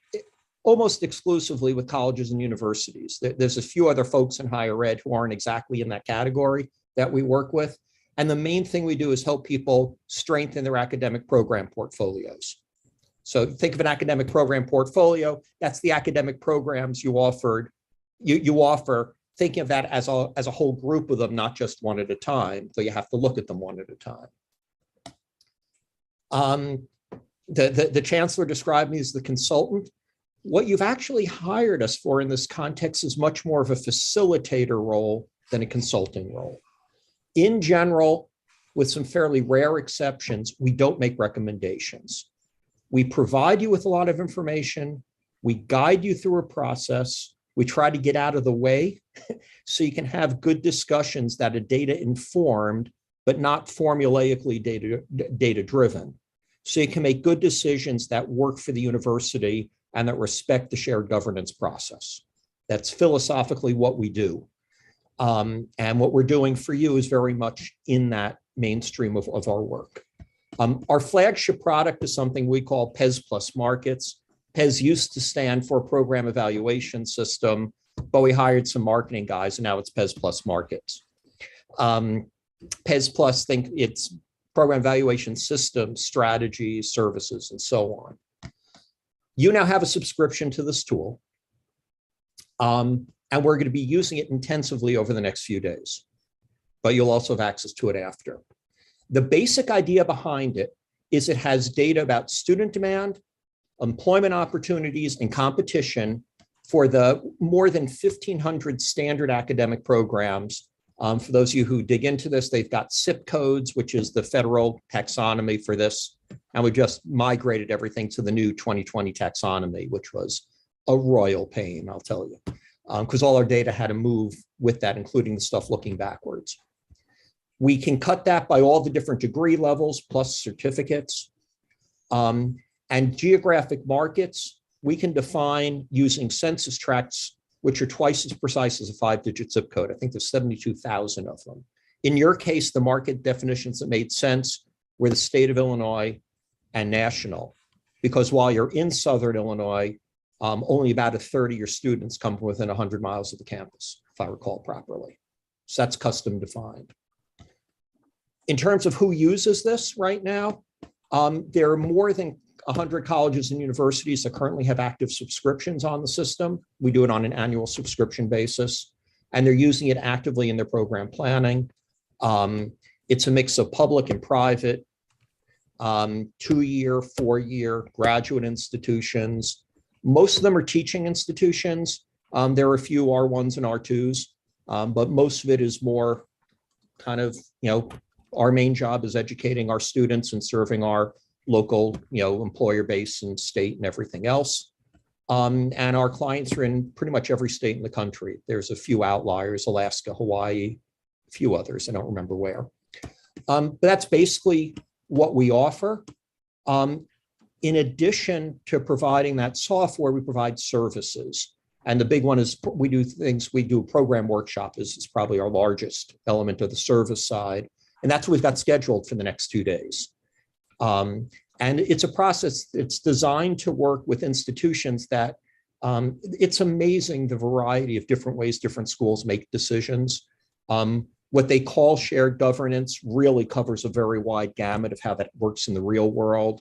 almost exclusively with colleges and universities. There's a few other folks in higher ed who aren't exactly in that category that we work with. And the main thing we do is help people strengthen their academic program portfolios. So think of an academic program portfolio. That's the academic programs you offer, thinking of that as a whole group of them, not just one at a time. So you have to look at them one at a time. The chancellor described me as the consultant. What you've actually hired us for in this context is much more of a facilitator role than a consulting role. In general, with some fairly rare exceptions, we don't make recommendations. We provide you with a lot of information. We guide you through a process. We try to get out of the way so you can have good discussions that are data informed, but not formulaically data driven. So you can make good decisions that work for the university and that respect the shared governance process. That's philosophically what we do. And what we're doing for you is very much in that mainstream of our work. Our flagship product is something we call PES Plus Markets. PES used to stand for Program Evaluation System, but we hired some marketing guys and now it's PES Plus Markets. PES Plus, think it's Program Evaluation System, strategies, services, and so on. You now have a subscription to this tool. And we're going to be using it intensively over the next few days, but you'll also have access to it after. The basic idea behind it is it has data about student demand, employment opportunities, and competition for the more than 1,500 standard academic programs. For those of you who dig into this, they've got SIP codes, which is the federal taxonomy for this. And we just migrated everything to the new 2020 taxonomy, which was a royal pain, I'll tell you. Because all our data had to move with that, including the stuff looking backwards. We can cut that by all the different degree levels plus certificates. And geographic markets, we can define using census tracts, which are twice as precise as a 5-digit zip code. I think there's 72,000 of them. In your case, the market definitions that made sense were the state of Illinois and national, because while you're in Southern Illinois, only about a third of your students come from within 100 miles of the campus, if I recall properly. So that's custom defined. In terms of who uses this right now, there are more than 100 colleges and universities that currently have active subscriptions on the system. We do it on an annual subscription basis, and they're using it actively in their program planning. It's a mix of public and private, 2-year, 4-year graduate institutions. Most of them are teaching institutions. There are a few R1s and R2s, but most of it is more kind of, our main job is educating our students and serving our local, employer base and state and everything else. And our clients are in pretty much every state in the country. There's a few outliers, Alaska, Hawaii, a few others, I don't remember where. But that's basically what we offer. In addition to providing that software, we provide services. And the big one is we do a program workshop is probably our largest element of the service side. And that's what we've got scheduled for the next 2 days. And it's a process that's designed to work with institutions that it's amazing the variety of different ways different schools make decisions. What they call shared governance really covers a very wide gamut of how that works in the real world.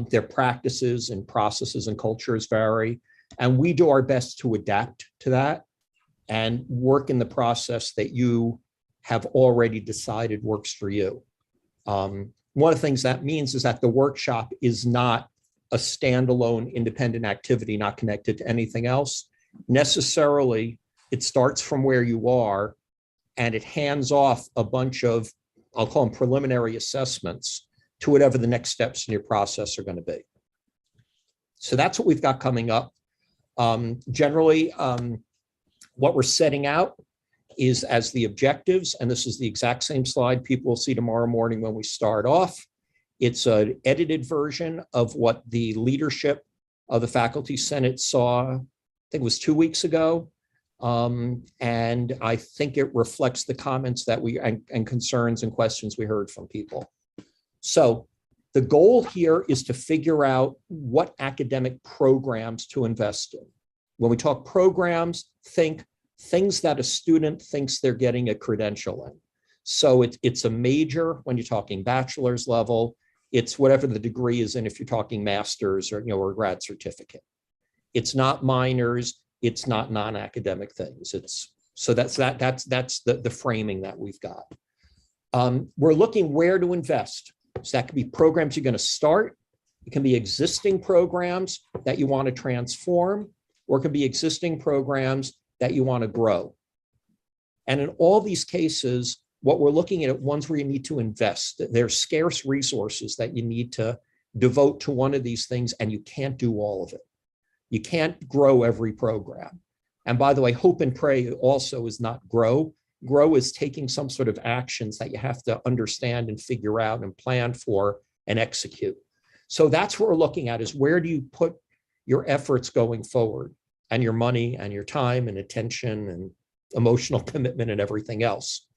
Their practices and processes and cultures vary, and we do our best to adapt to that and work in the process that you have already decided works for you. One of the things that means is that the workshop is not a standalone independent activity, not connected to anything else. Necessarily, it starts from where you are and it hands off a bunch of, I'll call them preliminary assessments to whatever the next steps in your process are going to be. So that's what we've got coming up. Generally, what we're setting out is as the objectives, and this is the exact same slide people will see tomorrow morning when we start off. It's an edited version of what the leadership of the Faculty Senate saw, I think it was 2 weeks ago. And I think it reflects the comments that and concerns and questions we heard from people. So the goal here is to figure out what academic programs to invest in. When we talk programs, think things that a student thinks they're getting a credential in. So it's a major when you're talking bachelor's level. It's whatever the degree is in if you're talking master's or, or a grad certificate. It's not minors. It's not non-academic things. So that's the framing that we've got. We're looking where to invest. So that could be programs you're going to start. It can be existing programs that you want to transform, or it can be existing programs that you want to grow. And in all these cases, what we're looking at ones where you need to invest. There's scarce resources that you need to devote to one of these things, and you can't do all of it. You can't grow every program. And by the way, hope and pray also is not grow. Grow is taking some sort of actions that you have to understand and figure out and plan for and execute. So that's what we're looking at, is where do you put your efforts going forward, and your money and your time and attention and emotional commitment and everything else.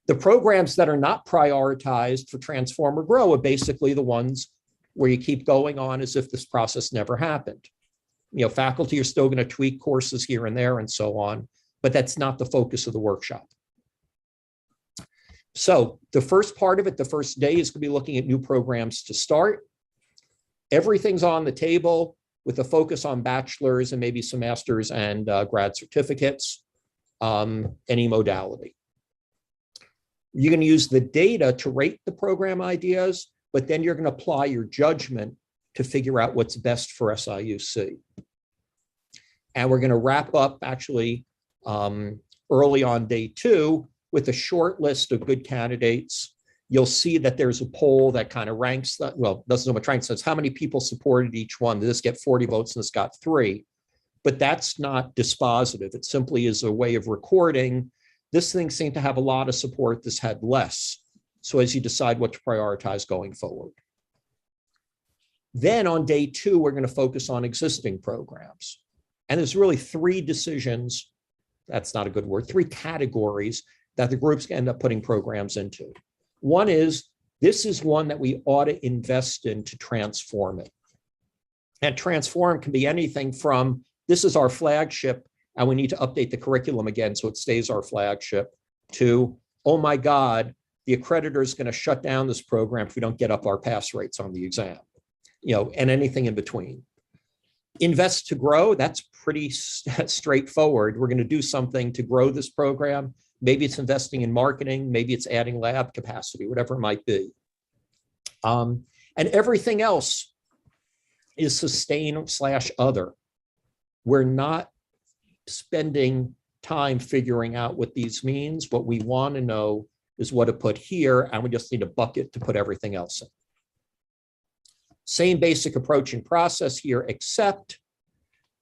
The programs that are not prioritized for transform or grow are basically the ones where you keep going on as if this process never happened. Faculty are still going to tweak courses here and there and so on, but that's not the focus of the workshop. So the first part of it, the first day, is going to be looking at new programs to start. Everything's on the table with a focus on bachelor's and maybe some master's and grad certificates, any modality. You're going to use the data to rate the program ideas, but then you're going to apply your judgment to figure out what's best for SIUC. And we're going to wrap up actually early on day 2 with a short list of good candidates. You'll see that there's a poll that kind of ranks that, well, doesn't know what ranks, says how many people supported each one. Did this get 40 votes and this got 3? But that's not dispositive. It simply is a way of recording. This thing seemed to have a lot of support. This had less. So as you decide what to prioritize going forward. Then on day 2, we're going to focus on existing programs. And there's really 3 decisions, that's not a good word, 3 categories that the groups end up putting programs into. One is, this is one that we ought to invest in to transform it. And transform can be anything from, this is our flagship and we need to update the curriculum again so it stays our flagship, to, oh my God, the accreditor is going to shut down this program if we don't get up our pass rates on the exam, and anything in between. Invest to grow, that's pretty straightforward. We're going to do something to grow this program. Maybe it's investing in marketing, maybe it's adding lab capacity, whatever it might be. And everything else is sustain/other. We're not spending time figuring out what these means. What we want to know is what to put here, and we just need a bucket to put everything else in. Same basic approach and process here, except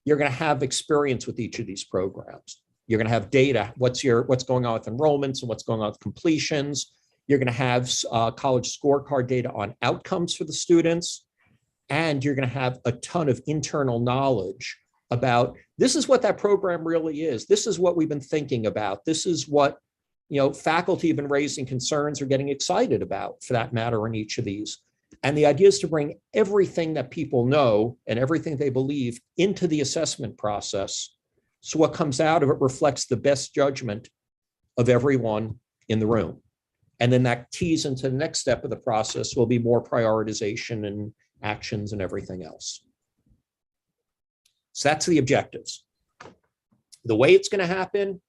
you're going to have experience with each of these programs. You're going to have data, what's going on with enrollments and what's going on with completions. You're going to have college scorecard data on outcomes for the students. And you're going to have a ton of internal knowledge about, this is what that program really is. This is what we've been thinking about. This is what faculty have been raising concerns or getting excited about, for that matter, in each of these. And the idea is to bring everything that people know and everything they believe into the assessment process. So what comes out of it reflects the best judgment of everyone in the room. And then that tees into the next step of the process will be more prioritization and actions and everything else. So that's the objectives. The way it's going to happen,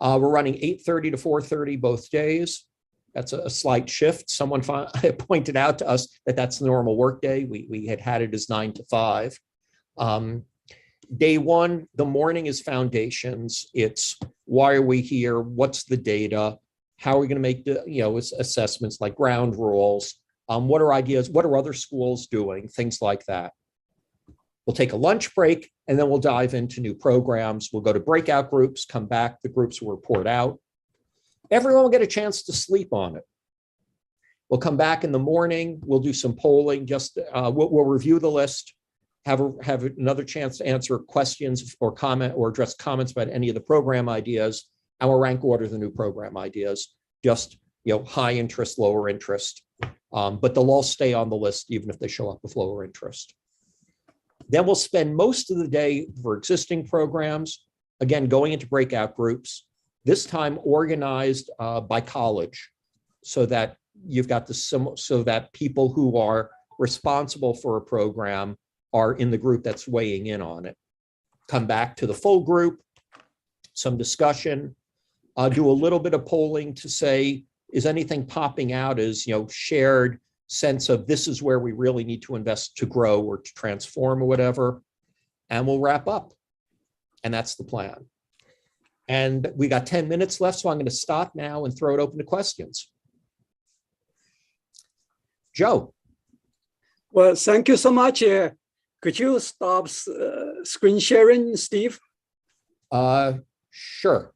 we're running 8:30 to 4:30 both days. That's a slight shift. Someone pointed out to us that that's the normal workday. We had it as 9 to 5. Day 1, the morning is foundations. It's why are we here? What's the data? How are we going to make the assessments like ground rules? What are ideas? What are other schools doing? Things like that. We'll take a lunch break and then we'll dive into new programs. We'll go to breakout groups, come back, the groups will report out. Everyone will get a chance to sleep on it. We'll come back in the morning. We'll do some polling. We'll review the list, have another chance to answer questions or comment or address comments about any of the program ideas, and we'll rank order the new program ideas. Just high interest, lower interest, But they'll all stay on the list even if they show up with lower interest. Then we'll spend most of the day for existing programs, again, going into breakout groups, this time organized by college, so that you've got so that people who are responsible for a program are in the group that's weighing in on it. Come back to the full group, some discussion, do a little bit of polling to say, is anything popping out as, shared sense of this is where we really need to invest to grow or to transform or whatever, and we'll wrap up. And that's the plan. And we got 10 minutes left, so I'm going to stop now and throw it open to questions. Joe. Well, thank you so much. Could you stop screen sharing, Steve? Sure.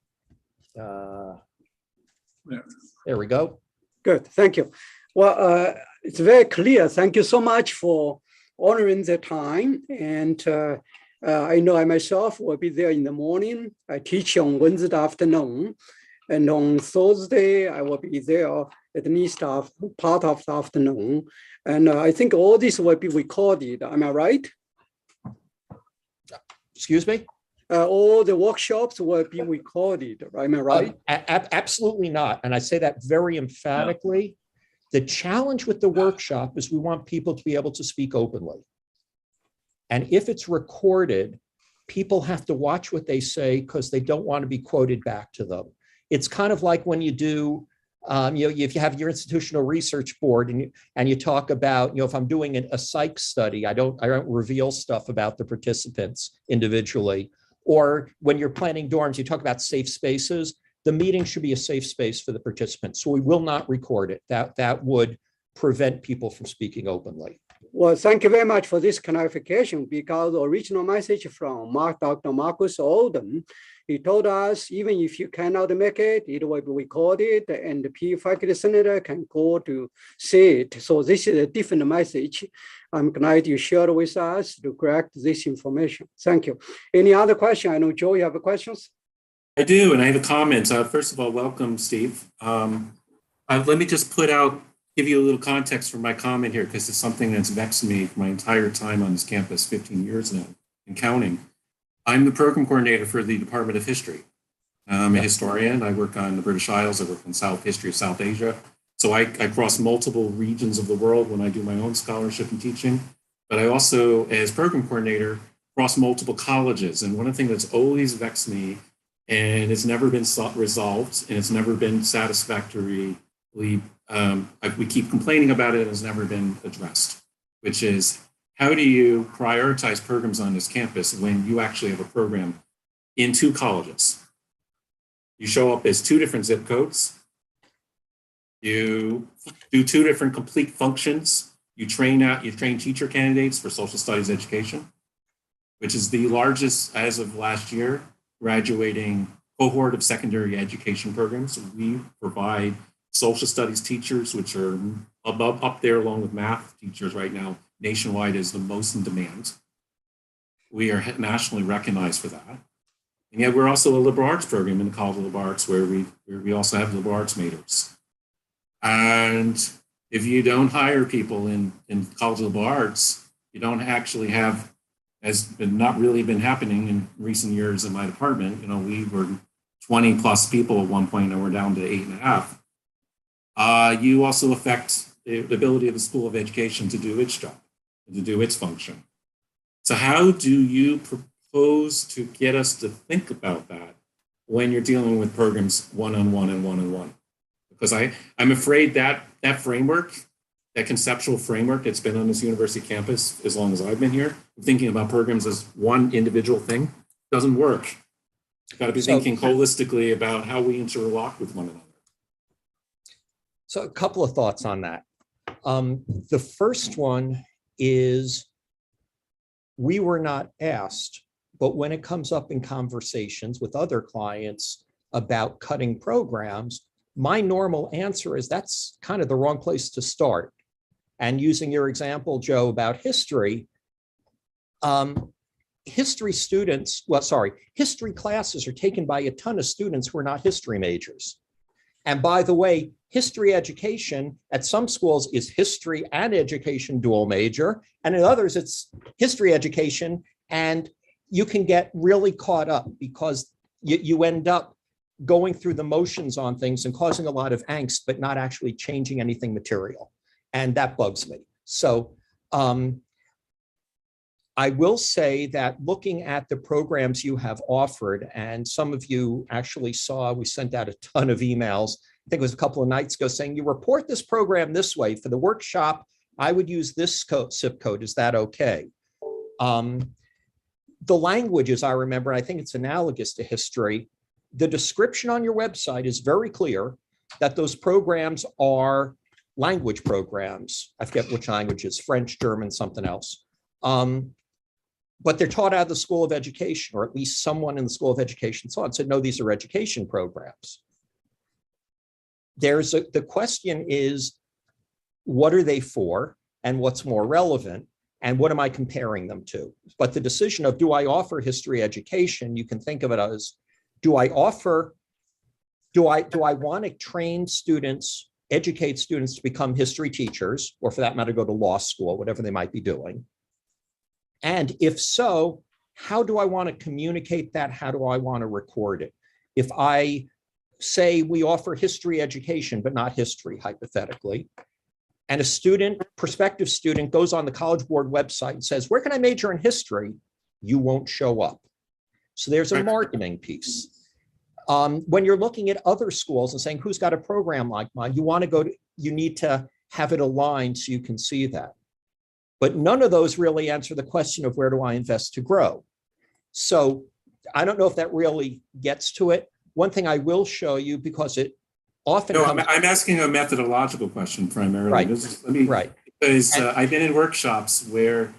There we go. Good, thank you. Well, it's very clear. Thank you so much for honoring the time. And I know I myself will be there in the morning. I teach on Wednesday afternoon. And on Thursday, I will be there at least part of the afternoon. And I think all this will be recorded. Am I right? Excuse me? All the workshops will be recorded. Am I right? Absolutely not. And I say that very emphatically. The challenge with the workshop is we want people to be able to speak openly. And if it's recorded, people have to watch what they say because they don't want to be quoted back to them. It's kind of like when you do, if you have your institutional research board and you talk about, if I'm doing a psych study, I don't reveal stuff about the participants individually. Or when you're planning dorms, you talk about safe spaces. The meeting should be a safe space for the participants. So we will not record it. That would prevent people from speaking openly. Well, thank you very much for this clarification, because the original message from Dr. Marcus Oldham, he told us, even if you cannot make it, it will be recorded and the PE faculty senator can go to see it. So this is a different message. I'm glad you shared with us to correct this information. Thank you. Any other question? I know, Joe, you have questions? I do, and I have a comment. First of all, welcome, Steve. Let me just give you a little context for my comment here, because it's something that's vexed me for my entire time on this campus, 15 years now, and counting. I'm the program coordinator for the Department of History. I'm a historian. I work on the British Isles. I work on history of South Asia. So I cross multiple regions of the world when I do my own scholarship and teaching. But I also, as program coordinator, cross multiple colleges. And one of the things that's always vexed me, and it's never been resolved, and it's never been satisfactorily, we keep complaining about it, and it's never been addressed, which is, how do you prioritize programs on this campus when you actually have a program in 2 colleges? You show up as 2 different zip codes. You do 2 different complete functions. You train teacher candidates for social studies education, which is the largest, as of last year, graduating cohort of secondary education programs. We provide social studies teachers, which are up there along with math teachers right now, nationwide is the most in demand. We are nationally recognized for that. And yet we're also a liberal arts program in the College of Liberal Arts, where we also have liberal arts majors. And if you don't hire people in College of Liberal Arts, you don't actually have, not really been happening in recent years in my department. We were 20 plus people at one point, and we're down to 8.5. You also affect the ability of the School of Education to do its job, to do its function. So how do you propose to get us to think about that when you're dealing with programs one-on-one and one-on-one? Because I'm afraid that framework, that conceptual framework that's been on this university campus as long as I've been here, thinking about programs as one individual thing, doesn't work. You've got to be thinking holistically about how we interlock with one another. So a couple of thoughts on that. The first one is, we were not asked, but when it comes up in conversations with other clients about cutting programs, my normal answer is that's kind of the wrong place to start. And using your example, Joe, about history, history classes are taken by a ton of students who are not history majors. And by the way, history education at some schools is history and education dual major. And in others, it's history education. And you can get really caught up because you end up going through the motions on things and causing a lot of angst, but not actually changing anything material. And that bugs me. So I will say that looking at the programs you have offered, and some of you actually saw, we sent out a ton of emails, I think it was a couple of nights ago, saying you report this program this way. For the workshop, I would use this zip code. Is that okay? The languages I remember, I think it's analogous to history. The description on your website is very clear that those programs are language programs. I forget which languages, French, German, something else. But they're taught out of the School of Education, or at least someone in the School of Education saw it and said, no, these are education programs. The question is, what are they for and what's more relevant? And what am I comparing them to? But the decision of, do I offer history education? You can think of it as, do I want to train students, educate students to become history teachers, or for that matter, go to law school, whatever they might be doing? And if so, how do I want to communicate that? How do I want to record it? If I say we offer history education, but not history, hypothetically, and a student, prospective student, goes on the College Board website and says, where can I major in history? You won't show up. So there's a marketing piece. When you're looking at other schools and saying, who's got a program like mine, you need to have it aligned so you can see that. But none of those really answer the question of, where do I invest to grow? So I don't know if that really gets to it. One thing I will show you, because it often I'm asking a methodological question primarily. Right. Because I've been in workshops where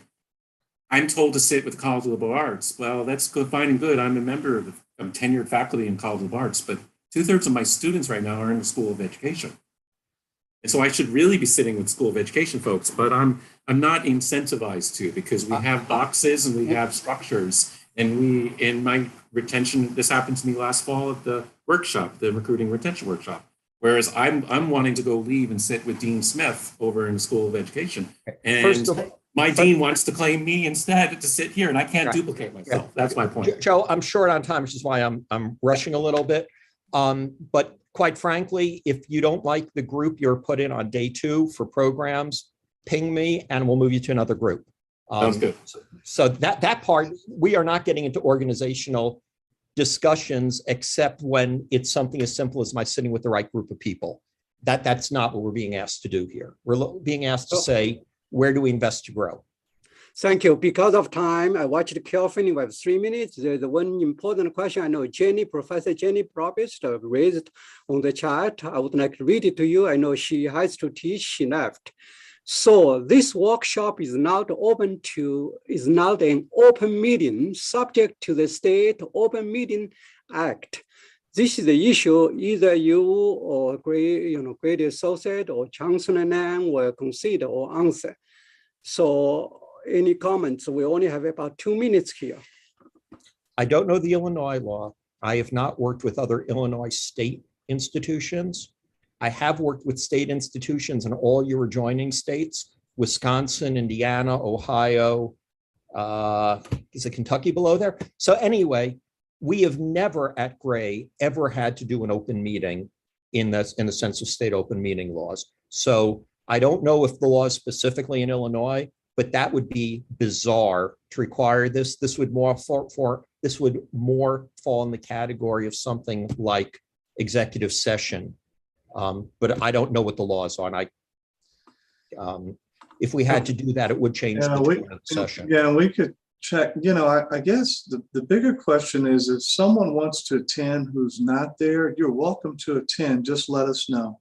I'm told to sit with College of Liberal Arts. Well, that's good, fine and good. I'm a member of tenured faculty in College of Liberal Arts, but 2/3 of my students right now are in the School of Education. And so I should really be sitting with School of Education folks, but I'm not incentivized to, because we have boxes and we have structures. And in my retention, this happened to me last fall at the workshop, the recruiting retention workshop. Whereas I'm wanting to go leave and sit with Dean Smith over in the School of Education. And my dean wants to claim me instead to sit here, and I can't duplicate myself. That's my point. Joe, I'm short on time, which is why I'm rushing a little bit. But quite frankly, if you don't like the group you're put in on day 2 for programs, ping me and we'll move you to another group. Sounds good. So that part, we are not getting into organizational discussions, except when it's something as simple as my sitting with the right group of people. That's not what we're being asked to do here. We're being asked to say, where do we invest to grow? Thank you. Because of time, I watched carefully. We have 3 minutes. There's one important question I know Professor Jenny Probst raised on the chat. I would like to read it to you. I know she has to teach, she left. So this workshop is not an open meeting subject to the State Open Meeting Act. This is the issue either you or grade associate or Chancellor Nan will consider or answer. So any comments? We only have about 2 minutes here. I don't know the Illinois law. I have not worked with other Illinois state institutions. I have worked with state institutions in all your adjoining states, Wisconsin, Indiana, Ohio, is it Kentucky below there? So anyway, we have never at Gray ever had to do an open meeting in the sense of state open meeting laws. So I don't know if the law is specifically in Illinois, but that would be bizarre to require this. This would more fall in the category of something like executive session. But I don't know what the laws are. And if we had to do that, it would change the session. Yeah, we could check. I guess the bigger question is, if someone wants to attend who's not there, you're welcome to attend. Just let us know.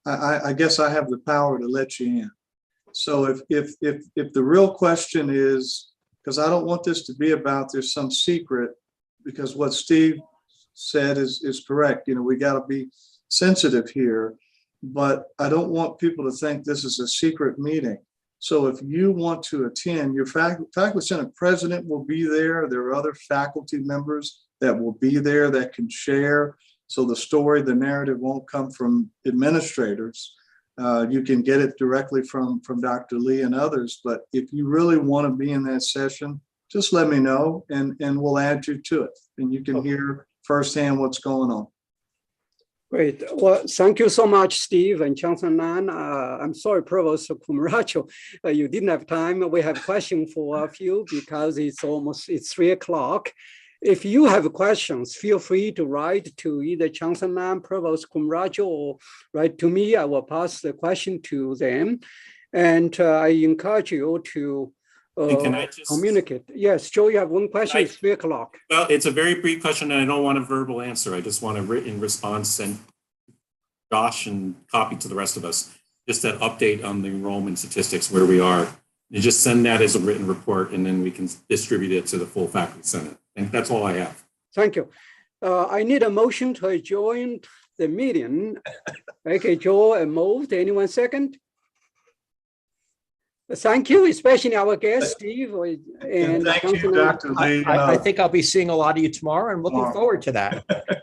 I guess I have the power to let you in. So if the real question is, because I don't want this to be about there's some secret, because what Steve said is correct. We got to be sensitive here, but I don't want people to think this is a secret meeting. So if you want to attend, your faculty senate president will be there. There are other faculty members that will be there that can share. So the story, the narrative won't come from administrators. You can get it directly from Dr. Lee and others. But if you really want to be in that session, just let me know and we'll add you to it. And you can hear firsthand what's going on. Great. Well, thank you so much, Steve and Chancellor Nan. I'm sorry, Provost Kumaracho, you didn't have time. We have a question for a few because it's 3 o'clock. If you have questions, feel free to write to either Chancellor Nan, Provost Kumaracho, or write to me. I will pass the question to them. And I encourage you to can I just communicate. Yes, Joe, you have one question. It's 3 o'clock. Well, it's a very brief question and I don't want a verbal answer. I just want a written response and Josh and copy to the rest of us, just that update on the enrollment statistics, where we are. You just send that as a written report and then we can distribute it to the full faculty senate. And that's all I have. Thank you. I need a motion to adjourn the meeting. Okay, Joe, moved. Anyone second? Thank you, especially our guest, Steve. And thank you, Dr. Lee. I think I'll be seeing a lot of you tomorrow and looking forward to that.